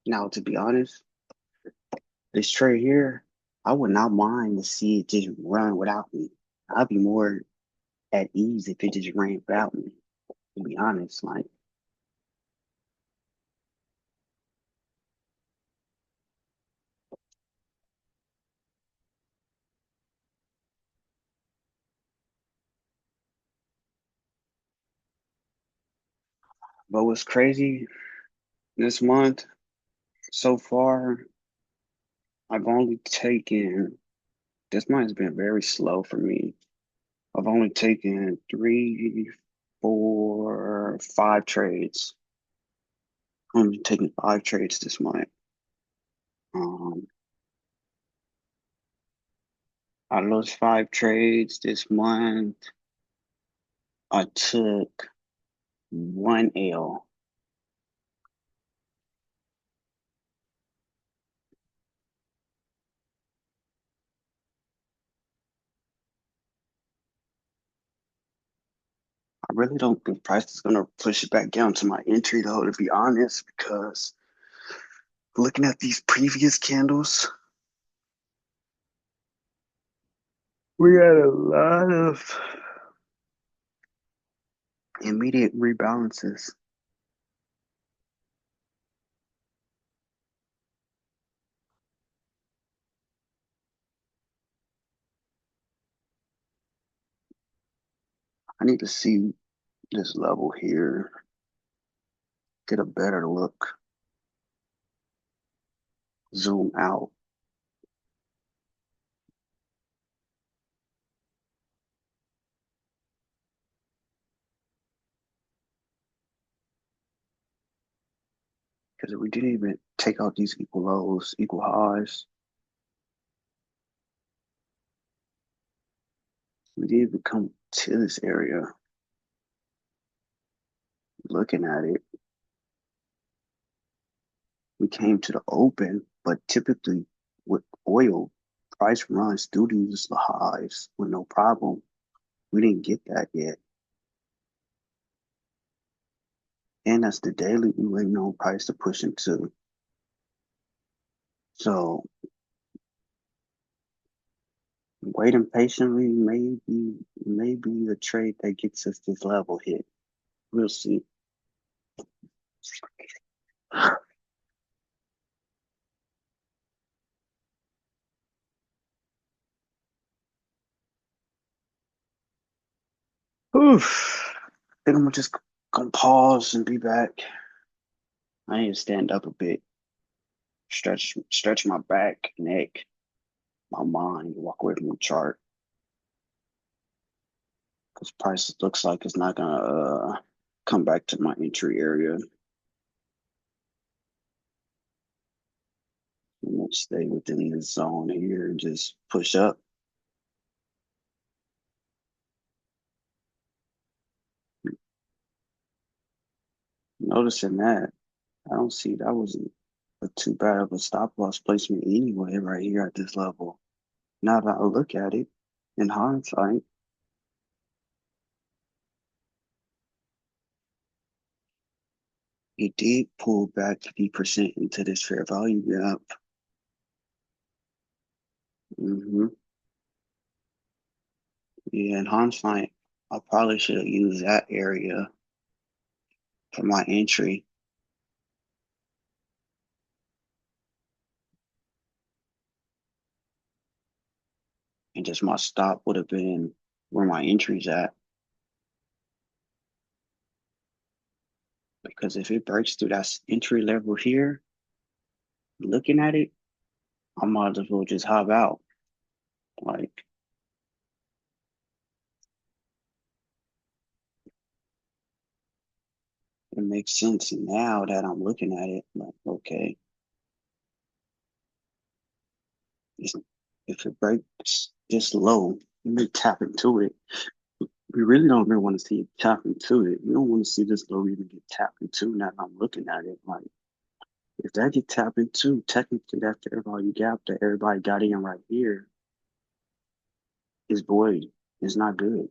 Now, to be honest, this trade here, I would not mind to see it just run without me. I'd be more at ease if it just ran without me, to be honest. Like, but what's crazy this month so far, I've only taken, this month has been very slow for me. I've only taken three, four, five trades. I'm taking five trades this month. Um, out of those five trades this month, I took one L. I really don't think price is gonna push it back down to my entry though, to be honest, because looking at these previous candles, we had a lot of immediate rebalances. I need to see this level here, get a better look, zoom out. Because we didn't even take out these equal lows, equal highs. We didn't even come to this area. Looking at it, we came to the open, but typically with oil, price runs through these highs with no problem. We didn't get that yet. And that's the daily we waiting on price to push into. So waiting patiently maybe the trade that gets us this level hit. We'll see. Oof. I think I'm gonna just gonna pause and be back. I need to stand up a bit, stretch my back, neck, my mind, walk away from the chart. Because price looks like it's not gonna come back to my entry area. I'm gonna stay within the zone here and just push up. Noticing that, I don't see that wasn't too bad of a stop loss placement anyway, right here at this level. Now that I look at it in hindsight, it did pull back 50% into this fair value gap. hmm Yeah, in hindsight, I probably should have used that area for my entry, and just my stop would have been where my entry's at. Because if it breaks through that entry level here, looking at it, I might as well just hop out. Like, it makes sense now that I'm looking at it. Like, okay, it's, if it breaks this low, let me tap into it. We really don't really want to see it tap into it. We don't want to see this low even get tapped into now that I'm looking at it. Like, if that get tapped into, technically that fair value gap that everybody got in right here is void. It's not good.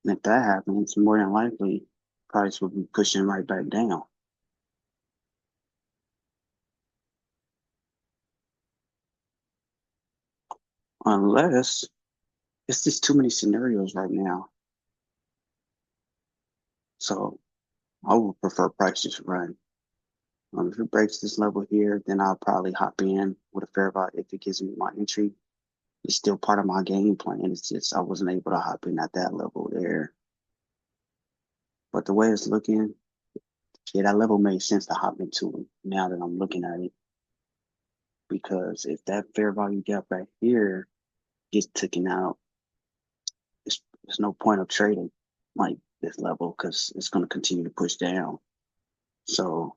And if that happens, more than likely, price will be pushing right back down. Unless it's just too many scenarios right now. So I would prefer price just run. If it breaks this level here, then I'll probably hop in with a fair value if it gives me my entry. It's still part of my game plan. It's just I wasn't able to hop in at that level there. But the way it's looking, yeah, that level made sense to hop into it now that I'm looking at it. Because if that fair value gap right here gets taken out, there's no point of trading like this level because it's going to continue to push down. So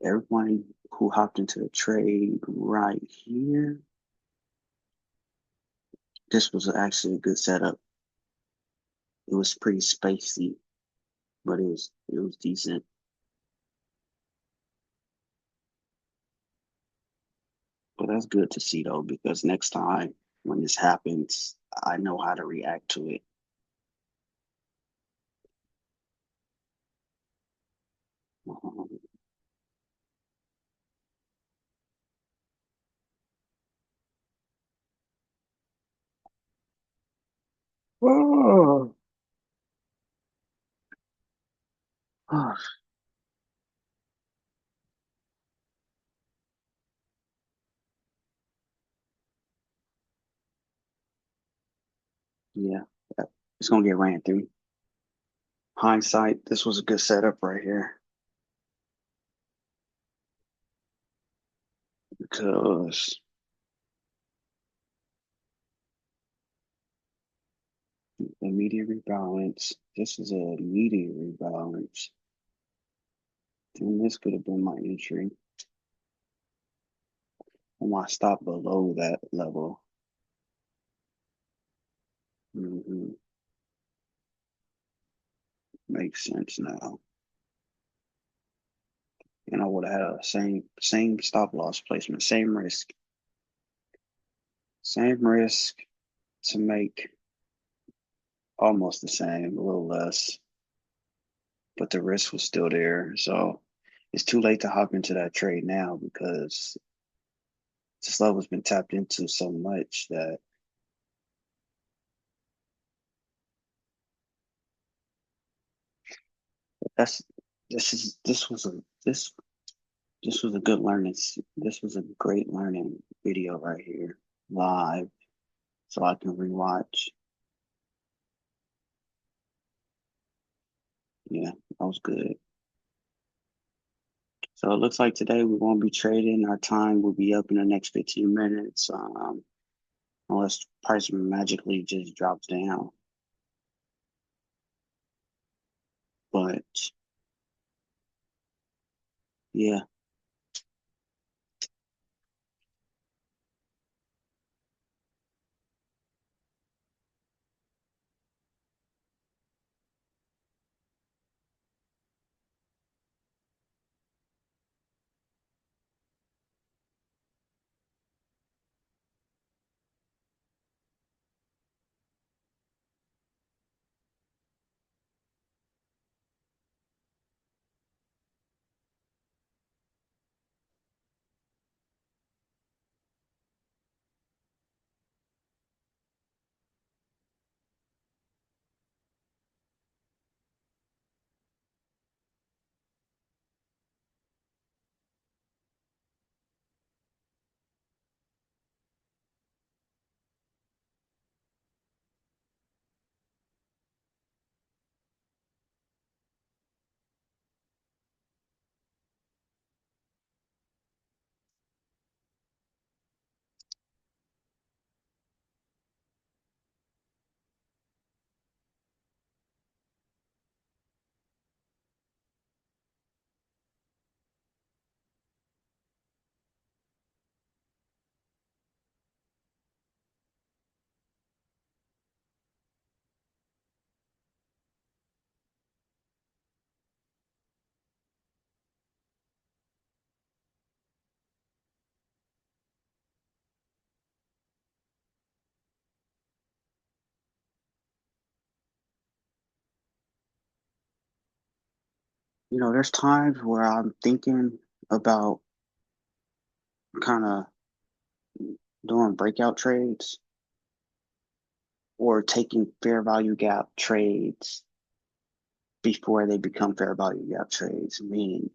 everyone who hopped into the trade right here, this was actually a good setup. It was pretty spacey, but it was decent. But that's good to see though, because next time when this happens, I know how to react to it. Um, oh, oh, yeah, it's gonna get ran through. Hindsight, this was a good setup right here because immediate rebalance. This is a immediate rebalance. And this could have been my entry and my stop below that level. Hmm. Makes sense now. And I would have had a same stop loss placement, same risk to make almost the same, a little less, but the risk was still there. So it's too late to hop into that trade now because this level's been tapped into so much that that's this was a good learning. This was a great learning video right here, live, so I can rewatch. Yeah, that was good. So it looks like today we won't be trading. Our time will be up in the next 15 minutes, unless price magically just drops down. But yeah, there's times where I'm thinking about kind of doing breakout trades or taking fair value gap trades before they become fair value gap trades, meaning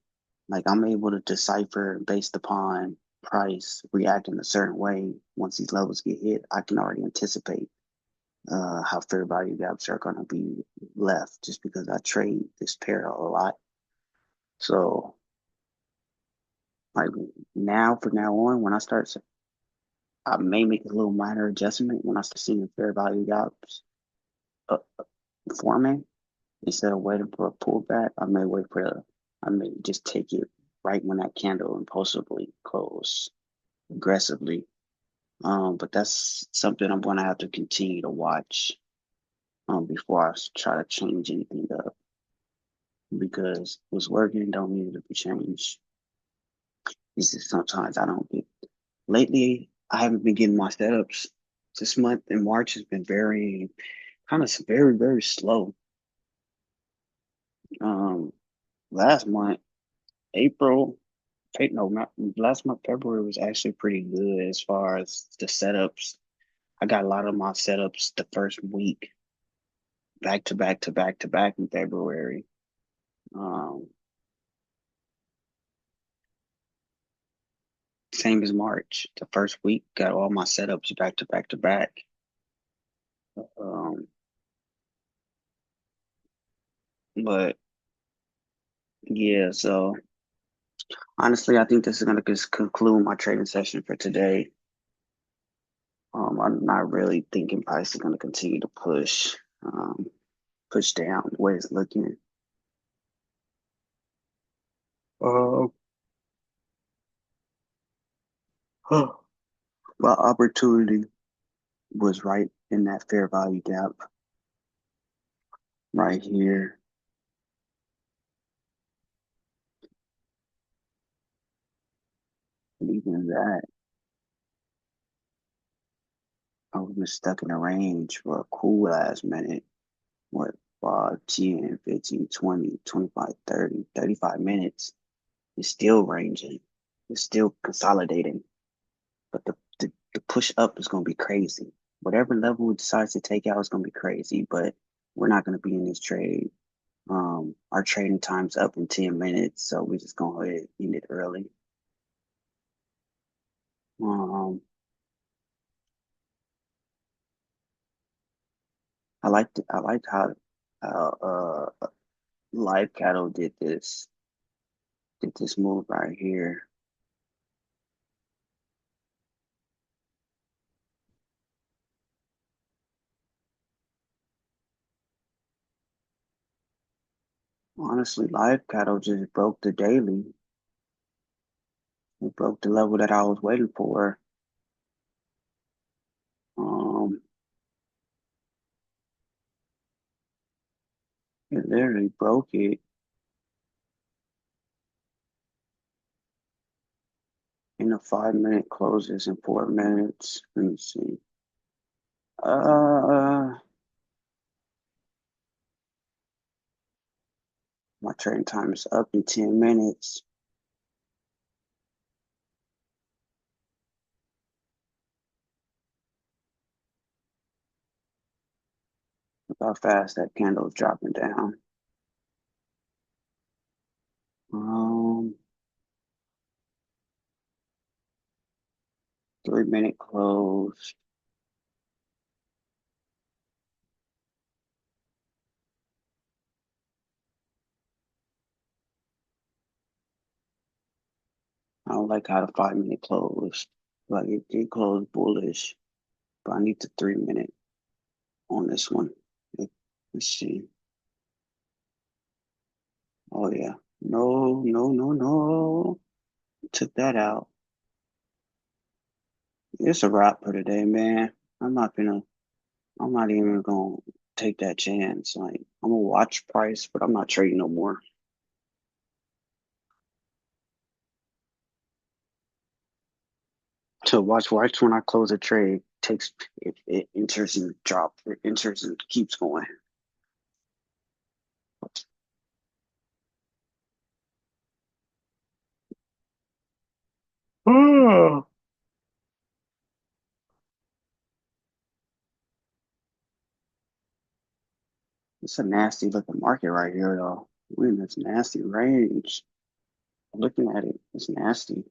like I'm able to decipher based upon price reacting a certain way. Once these levels get hit, I can already anticipate how fair value gaps are going to be left just because I trade this pair a lot. So like now, from now on, when I may make a little minor adjustment when I start seeing fair value gaps uh, forming. Instead of waiting for a pullback, I may just take it right when that candle impulsively close aggressively. But that's something I'm going to have to continue to watch before I try to change anything up because what's working don't need to be changed. It's just sometimes I don't get. Lately, I haven't been getting my setups. This month in March has been very slow. Um, Last month, April, no, not last month, February was actually pretty good as far as the setups. I got a lot of my setups the first week, back to back to back to back in February. Um, Same as March. The first week, got all my setups back to back to back. Um, but yeah, so honestly, I think this is gonna just conclude my trading session for today. I'm not really thinking price is gonna continue to push down the way it's looking. Uh, my opportunity was right in that fair value gap right here. And even that, I was stuck in the range for a cool last minute. What, 5, 10, 15, 20, 25, 30, 35 minutes. It's still ranging. It's still consolidating. But the push up is going to be crazy. Whatever level it decides to take out is going to be crazy, but we're not going to be in this trade. Our trading time's up in 10 minutes, so we're just going to go ahead and end it early. Um, I liked how Live Cattle did this move right here. Honestly, Live Cattle just broke the daily. It broke the level that I was waiting for. Um, it literally broke it in the 5 minute closes in 4 minutes. Let me see. Uh, my trading time is up in 10 minutes. Look how fast that candle is dropping down. Um, 3 minute close. I don't like how the 5 minute closed. Like it did close bullish, but I need the 3 minute on this one. Let's see. Oh yeah. No, no, no, no. Took that out. It's a wrap for today, man. I'm not gonna I'm not even gonna take that chance. Like I'm gonna watch price, but I'm not trading no more. To watch when I close a trade takes it enters and drop, it enters and keeps going. Oh, it's a nasty looking market right here, though. We're in this nasty range. Looking at it, it's nasty.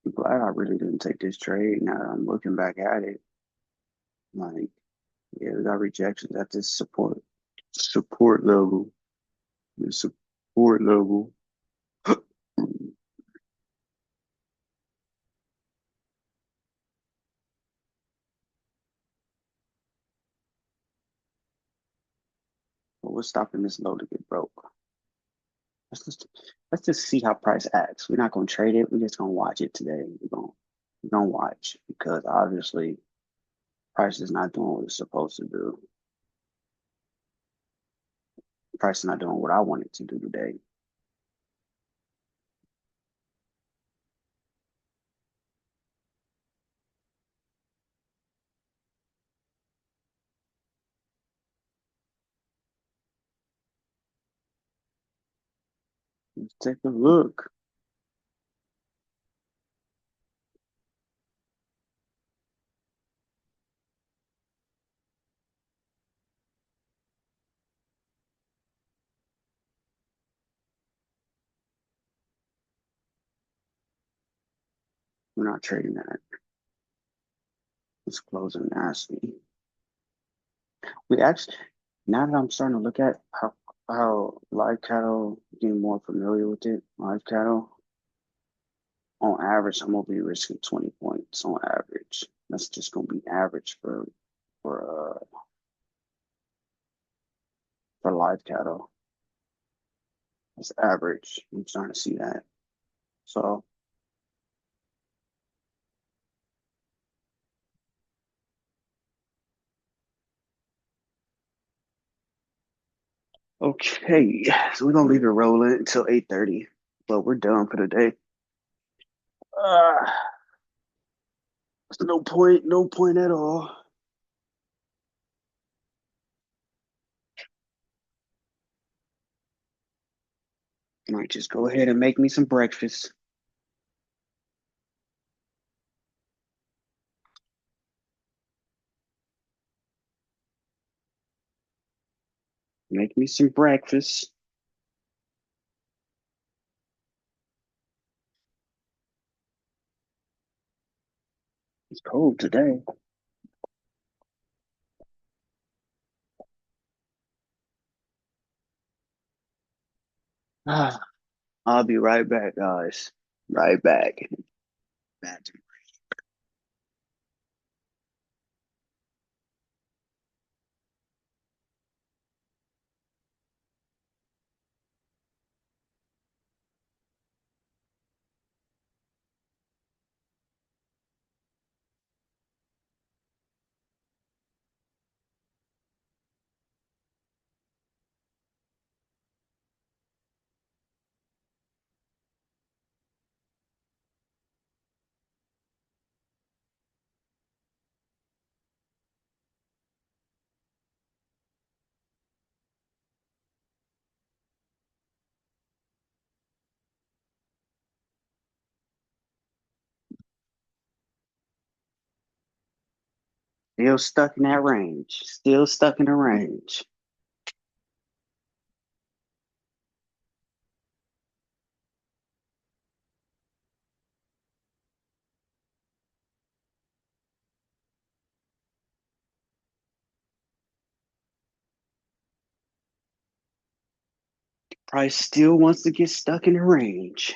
I'm glad I really didn't take this trade. Now that I'm looking back at it, like, yeah, we got rejections at this support level. The support level. But what's stopping this low to get broke? Let's just let's just see how price acts. We're not gonna trade it. We're just gonna watch it today. We're gonna watch because obviously price is not doing what it's supposed to do. Price is not doing what I want it to do today. Let's take a look. We're not trading that. It's closing nasty. We actually now that I'm starting to look at how live cattle getting more familiar with it, live cattle on average, I'm gonna be risking 20 points on average. That's just gonna be average for live cattle. It's average. I'm starting to see that. So okay, so we're gonna leave it rolling until 8:30, but we're done for the day. Uh, no point, no point at all. I might just go ahead and make me some breakfast. Make me some breakfast. It's cold today. Ah, I'll be right back, guys. Right back. Back. Still stuck in that range. Still stuck in the range. Price still wants to get stuck in the range.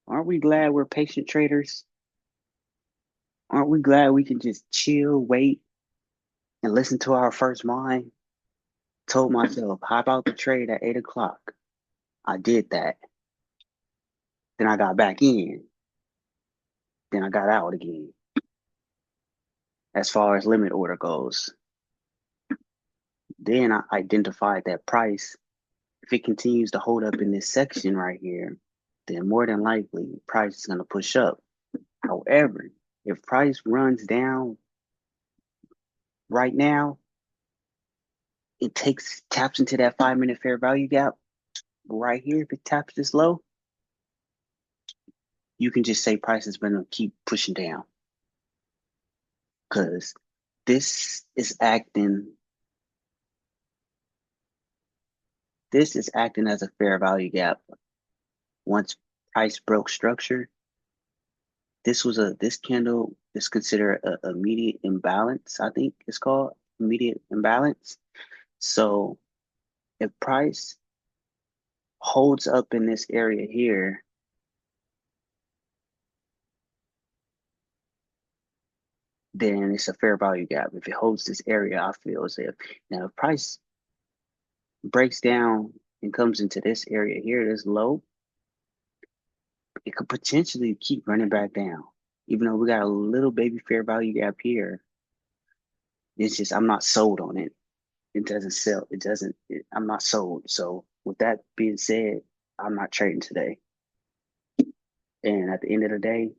Aren't we glad we're patient traders? Aren't we glad we can just chill, wait, and listen to our first mind? Told myself, hop out the trade at 8 o'clock. I did that. Then I got back in. Then I got out again. As far as limit order goes, then I identified that price. If it continues to hold up in this section right here, then more than likely price is going to push up. However, if price runs down right now, it taps into that 5 minute fair value gap right here. If it taps this low, you can just say price is going to keep pushing down because this is acting as a fair value gap. Once price broke structure, this candle is considered a immediate imbalance. I think it's called immediate imbalance. So if price holds up in this area here, then it's a fair value gap. If it holds this area, I feel as if now if price breaks down and comes into this area here, this low, it could potentially keep running back down. Even though we got a little baby fair value gap here, it's just I'm not sold on it. It doesn't sell. I'm not sold. So with that being said, I'm not trading today. And at the end of the day,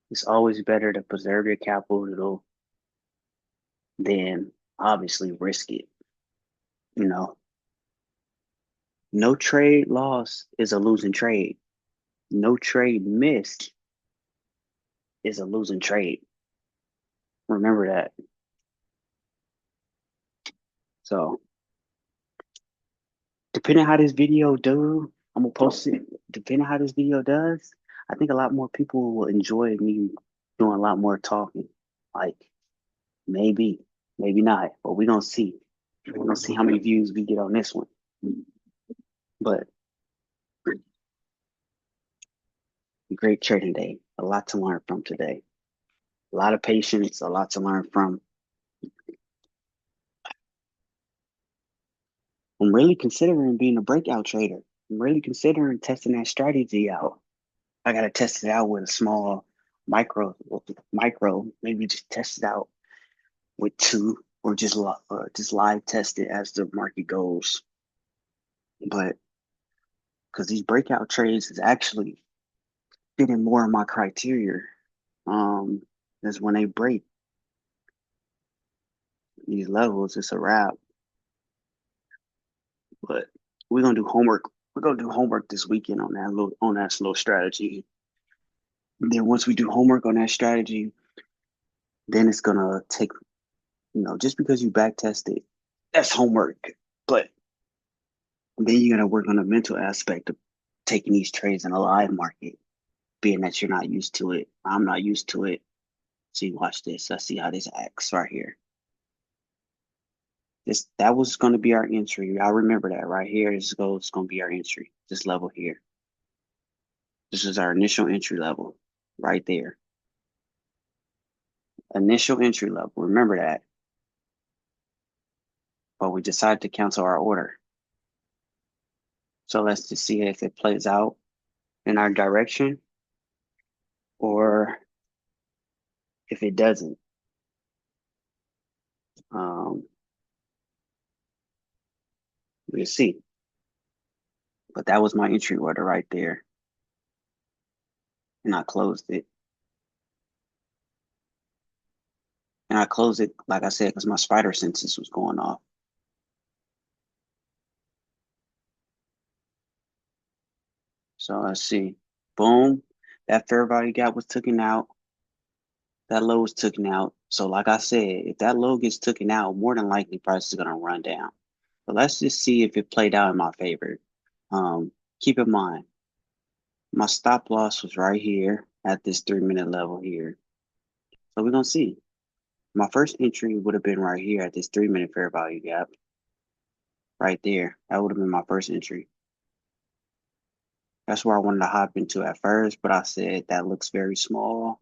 it's always better to preserve your capital than obviously risk it. You know, no trade loss is a losing trade. No trade missed is a losing trade. Remember that. So depending on how this video do, I'm gonna post it. Depending on how this video does, I think a lot more people will enjoy me doing a lot more talking. Like maybe, maybe not, but we're gonna see. We're gonna see how many views we get on this one. But great trading day. A lot to learn from today. A lot of patience, a lot to learn from. I'm really considering being a breakout trader. I'm really considering testing that strategy out. I gotta test it out with a small micro, maybe just test it out with two or just live test it as the market goes. But because these breakout trades is actually fitting more of my criteria. Is when they break these levels, it's a wrap. But we're gonna do homework. We're gonna do homework this weekend on that slow strategy. Then once we do homework on that strategy, then it's gonna take, just because you back test it, that's homework. But then you gotta work on the mental aspect of taking these trades in a live market, being that you're not used to it. I'm not used to it. See, watch this. Let's see how this acts right here. That was gonna be our entry. I remember that right here. It's gonna be our entry. This level here. This is our initial entry level right there. Initial entry level. Remember that. But we decided to cancel our order. So let's just see if it plays out in our direction or if it doesn't. We'll see. But that was my entry order right there. And I closed it. And I closed it, like I said, because my spider senses was going off. So let's see. Boom. That fair value gap was taken out. That low was taken out. So like I said, if that low gets taken out, more than likely price is going to run down. But let's just see if it played out in my favor. Keep in mind, my stop loss was right here at this 3 minute level here. So we're going to see. My first entry would have been right here at this 3 minute fair value gap. Right there. That would have been my first entry. That's where I wanted to hop into at first, but I said that looks very small.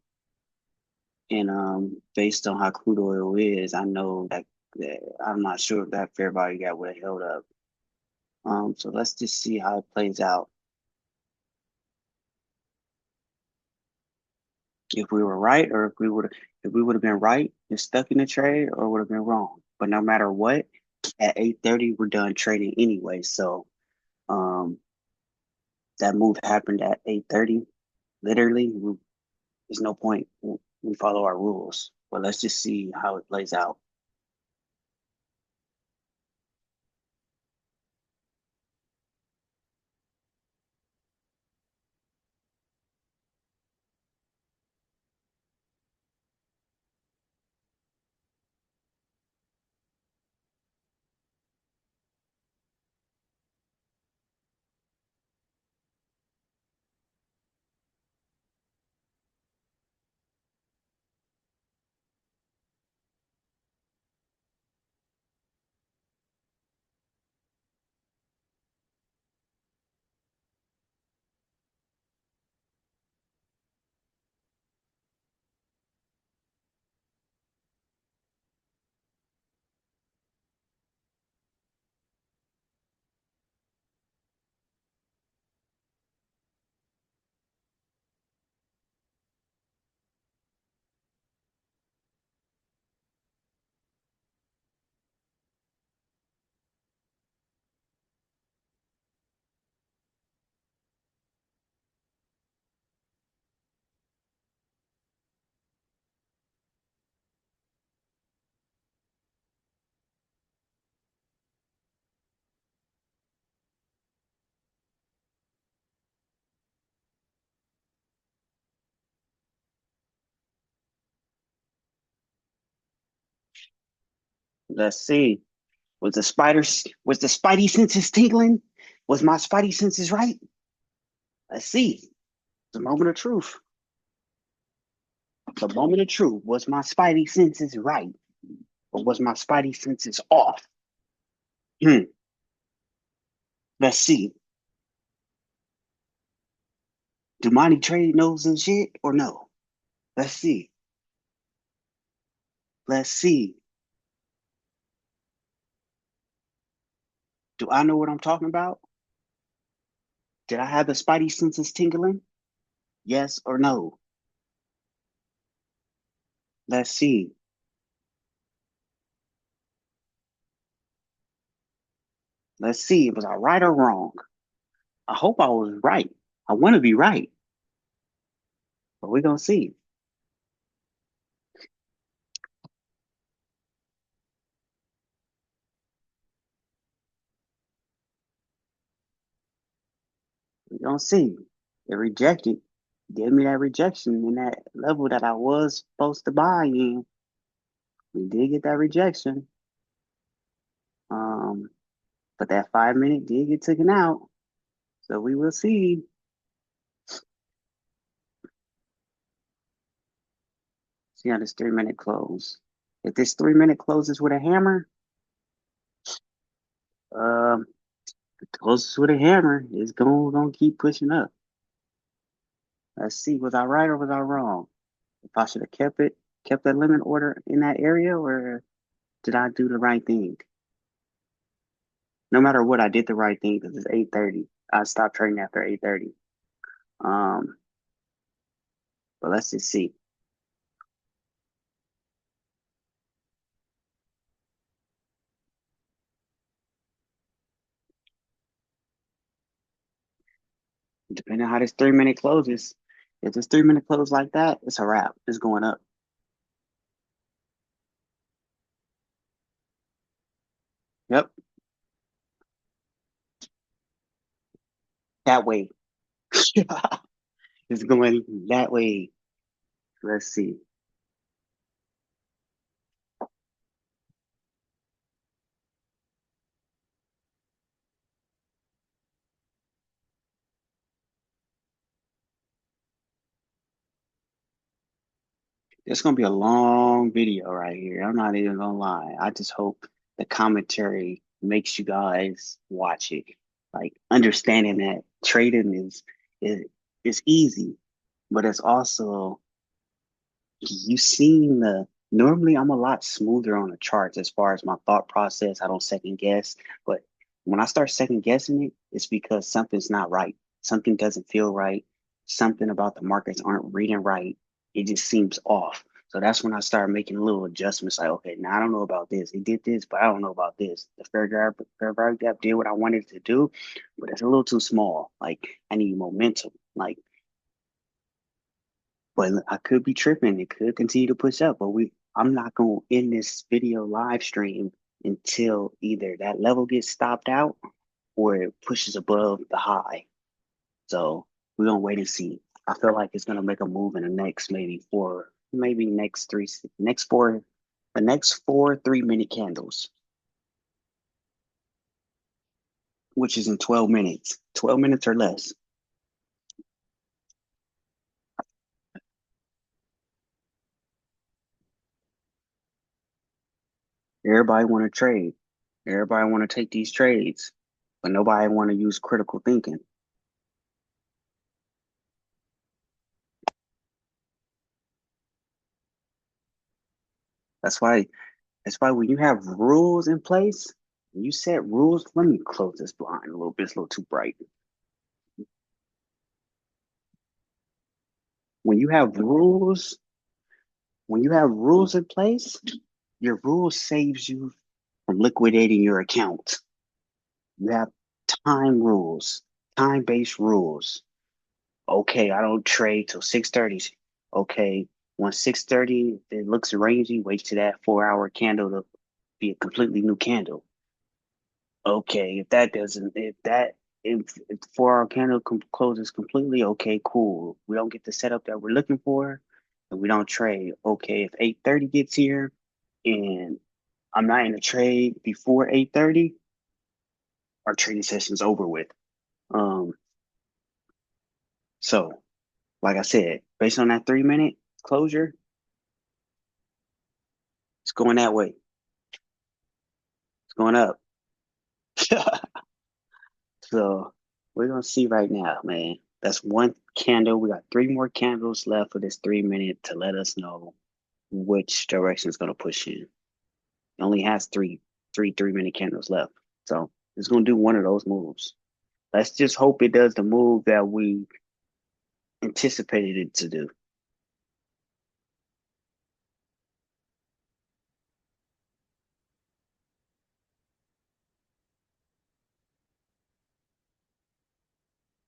And based on how crude oil is, I know that I'm not sure if that fair value gap would have held up. So let's just see how it plays out. If we were right, or if we would have been right and stuck in the trade, or would have been wrong. But no matter what, at 8:30 we're done trading anyway. So that move happened at 8:30. Literally, There's no point. We follow our rules, but let's just see how it plays out. Let's see. Was the spidey senses tingling? Was my spidey senses right? Let's see. The moment of truth. The moment of truth. Was my spidey senses right? Or was my spidey senses off? Hmm. Let's see. Do money trade knows and shit or no? Let's see. Let's see. Do I know what I'm talking about? Did I have the spidey senses tingling? Yes or no? Let's see. Let's see. Was I right or wrong? I hope I was right. I want to be right, but we're gonna see. We're gonna see. It rejected. Gave me that rejection in that level that I was supposed to buy in. We did get that rejection. Um, but that 5 minute did get taken out. So we will see. See how this 3 minute close. If this 3 minute closes with a hammer, um, closes with a hammer, it's gonna keep pushing up. Let's see, was I right or was I wrong? If I should have kept that limit order in that area, or did I do the right thing? No matter what, I did the right thing because it's 8:30. I stopped trading after 8:30. Um, but let's just see. Depending on how this 3 minute closes, if this 3 minute close like that, it's a wrap. It's going up. Yep, that way. It's going that way. Let's see. It's gonna be a long video right here. I'm not even gonna lie. I just hope the commentary makes you guys watch it. Like understanding that trading is is easy, but it's also you seen the normally I'm a lot smoother on the charts as far as my thought process. I don't second guess, but when I start second guessing it, it's because something's not right. Something doesn't feel right. Something about the markets aren't reading right. It just seems off. So that's when I start making little adjustments like, okay, now I don't know about this. It did this, but I don't know about this. The fair value gap did what I wanted to do, but it's a little too small. Like I need momentum. Like But I could be tripping. It could continue to push up, but I'm not gonna end this video live stream until either that level gets stopped out or it pushes above the high. So we're gonna wait and see. I feel like it's gonna make a move in the next maybe the next four 3 minute candles, which is in 12 minutes, 12 minutes or less. Everybody want to trade. Everybody want to take these trades, but nobody want to use critical thinking. That's why That's why when you have rules in place, when you set rules, let me close this blind a little bit, it's a little too bright. When you have rules, when you have rules in place, your rule saves you from liquidating your account. You have time rules, time-based rules. Okay, I don't trade till 6:30. Okay, once 6:30, it looks rangy, wait till that 4 hour candle to be a completely new candle. Okay, if that doesn't, if the 4 hour candle closes completely, okay, cool. We don't get the setup that we're looking for, and we don't trade. Okay, if 8:30 gets here and I'm not in a trade before 8:30, our trading session's over with. Um, so like I said, based on that 3 minute closure, it's going that way. It's going up. So we're gonna see right now, man. That's one candle. We got three more candles left for this 3 minute to let us know which direction it's gonna push in. It only has three 3 minute candles left. So it's gonna do one of those moves. Let's just hope it does the move that we anticipated it to do.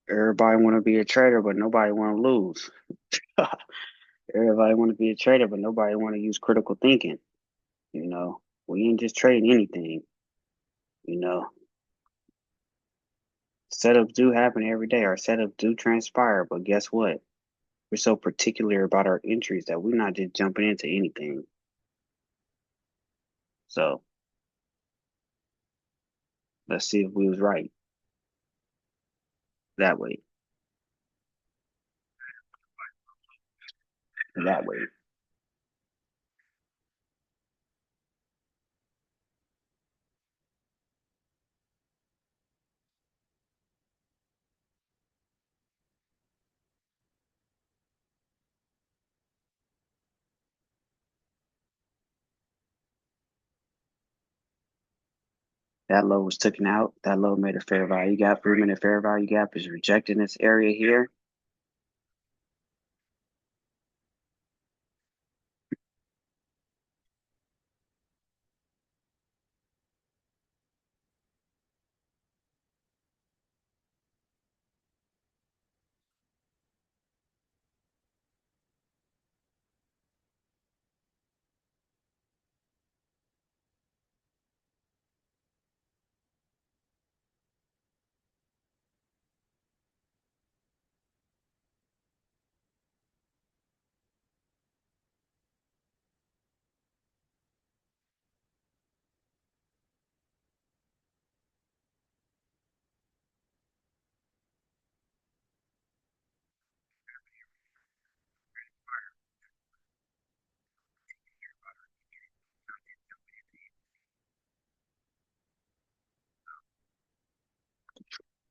Everybody wanna be a trader, but nobody wanna lose. Everybody wanna be a trader, but nobody wanna use critical thinking. You know, we ain't just trading anything, you know. Setups do happen every day. Our setups do transpire, but guess what? We're so particular about our entries that we're not just jumping into anything. So let's see if we was right that way. That way. That low was taken out. That low made a fair value gap. 3 minute fair value gap is rejecting this area here.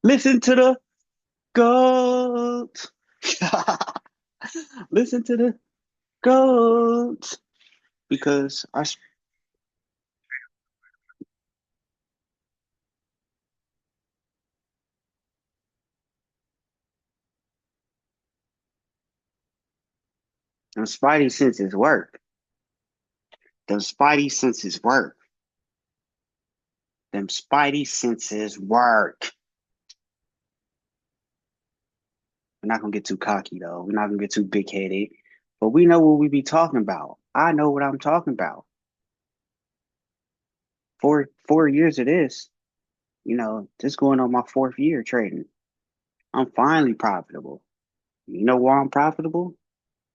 Listen to the goat. Listen to the goat. Because them spidey senses work. Them spidey senses work. Them spidey senses work. We're not gonna get too cocky though. We're not gonna get too big headed. But we know what we be talking about. I know what I'm talking about. 4 years of this, just going on my fourth year trading. I'm finally profitable. You know why I'm profitable?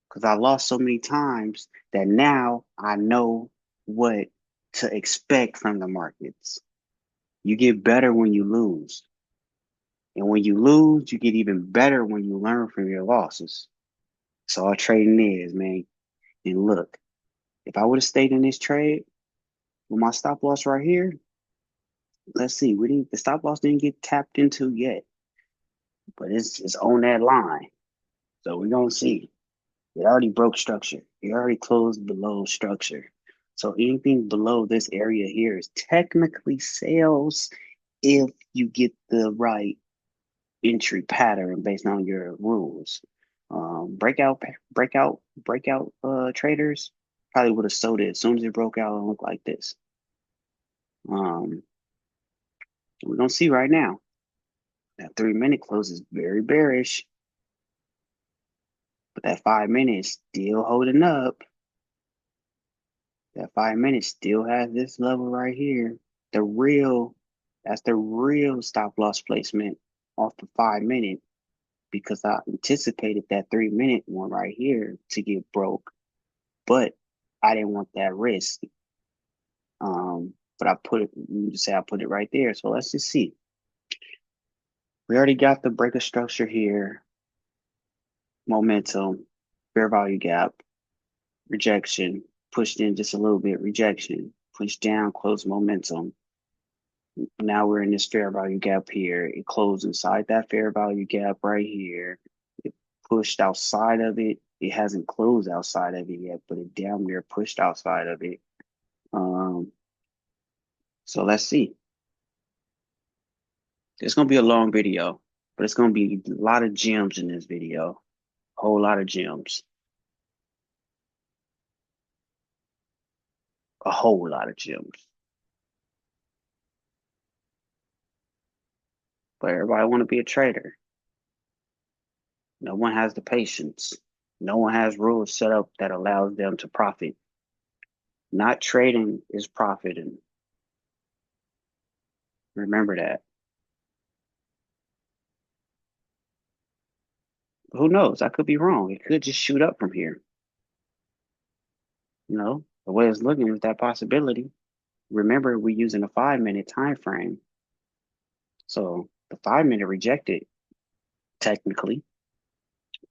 Because I lost so many times that now I know what to expect from the markets. You get better when you lose. And when you lose, you get even better when you learn from your losses. So all trading is, man. And look, if I would have stayed in this trade with my stop loss right here, let's see, the stop loss didn't get tapped into yet, but it's on that line. So we're gonna see. It already broke structure. It already closed below structure. So anything below this area here is technically sales if you get the right entry pattern based on your rules. Breakout traders probably would have sold it as soon as it broke out and looked like this. Um, we're gonna see right now. That 3 minute close is very bearish, but that 5 minute is still holding up. That 5 minute still has this level right here. That's the real stop loss placement off the 5 minute because I anticipated that 3 minute one right here to get broke, but I didn't want that risk. But I put it right there. So let's just see. We already got the break of structure here, momentum, fair value gap, rejection, pushed in just a little bit, rejection, pushed down, close momentum. Now we're in this fair value gap here. It closed inside that fair value gap right here. It pushed outside of it. It hasn't closed outside of it yet, but it damn near pushed outside of it. So let's see. It's gonna be a long video, but it's gonna be a lot of gems in this video. A whole lot of gems. A whole lot of gems. But everybody want to be a trader. No one has the patience. No one has rules set up that allows them to profit. Not trading is profiting. Remember that. Who knows? I could be wrong. It could just shoot up from here. The way it's looking is that possibility. Remember, we're using a 5 minute time frame. So the 5 minute rejected technically,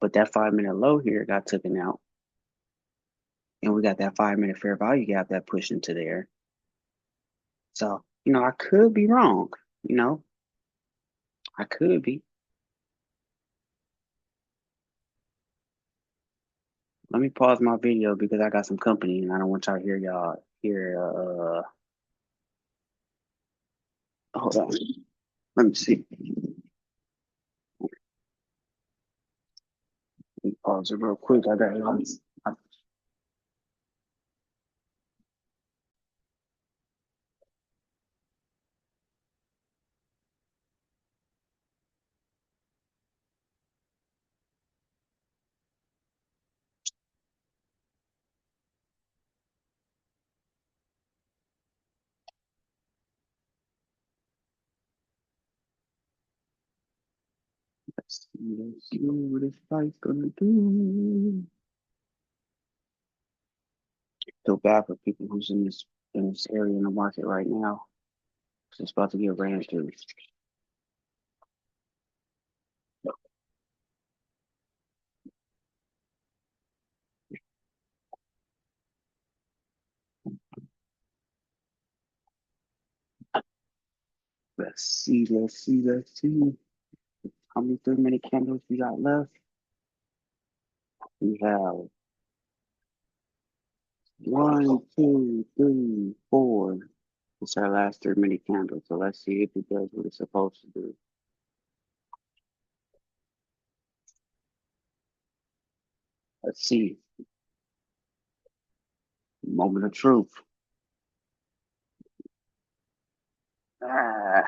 but that 5 minute low here got taken out. And we got that 5 minute fair value gap that pushed into there. So, I could be wrong. I could be. Let me pause my video because I got some company and I don't want y'all to hear. Hold on. Let me see. Let me pause it real quick. I got let's see what this fight's gonna do. Feel bad for people who's in this area in the market right now. It's about to get ran through. Let's see. How many 3 minute candles we got left? We have 1, 2, 3, 4. It's our last 3 minute candle. So let's see if it does what it's supposed to do. Let's see. Moment of truth. Ah,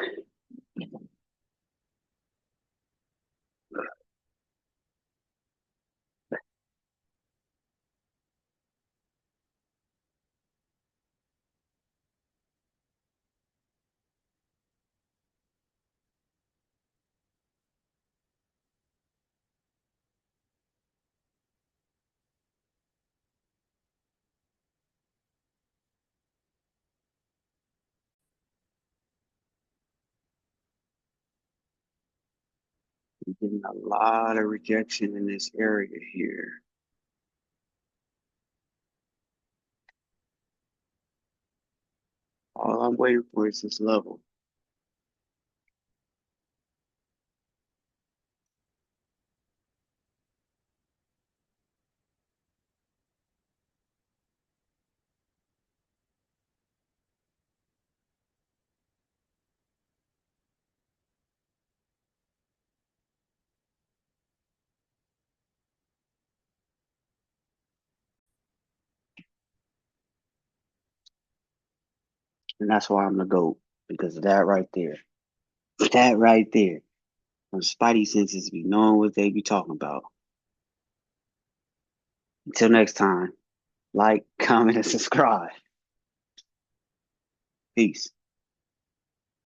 I'm getting a lot of rejection in this area here. All I'm waiting for is this level. And that's why I'm the GOAT. Because of that right there. That right there. My spidey senses be knowing what they be talking about. Until next time, like, comment, and subscribe. Peace.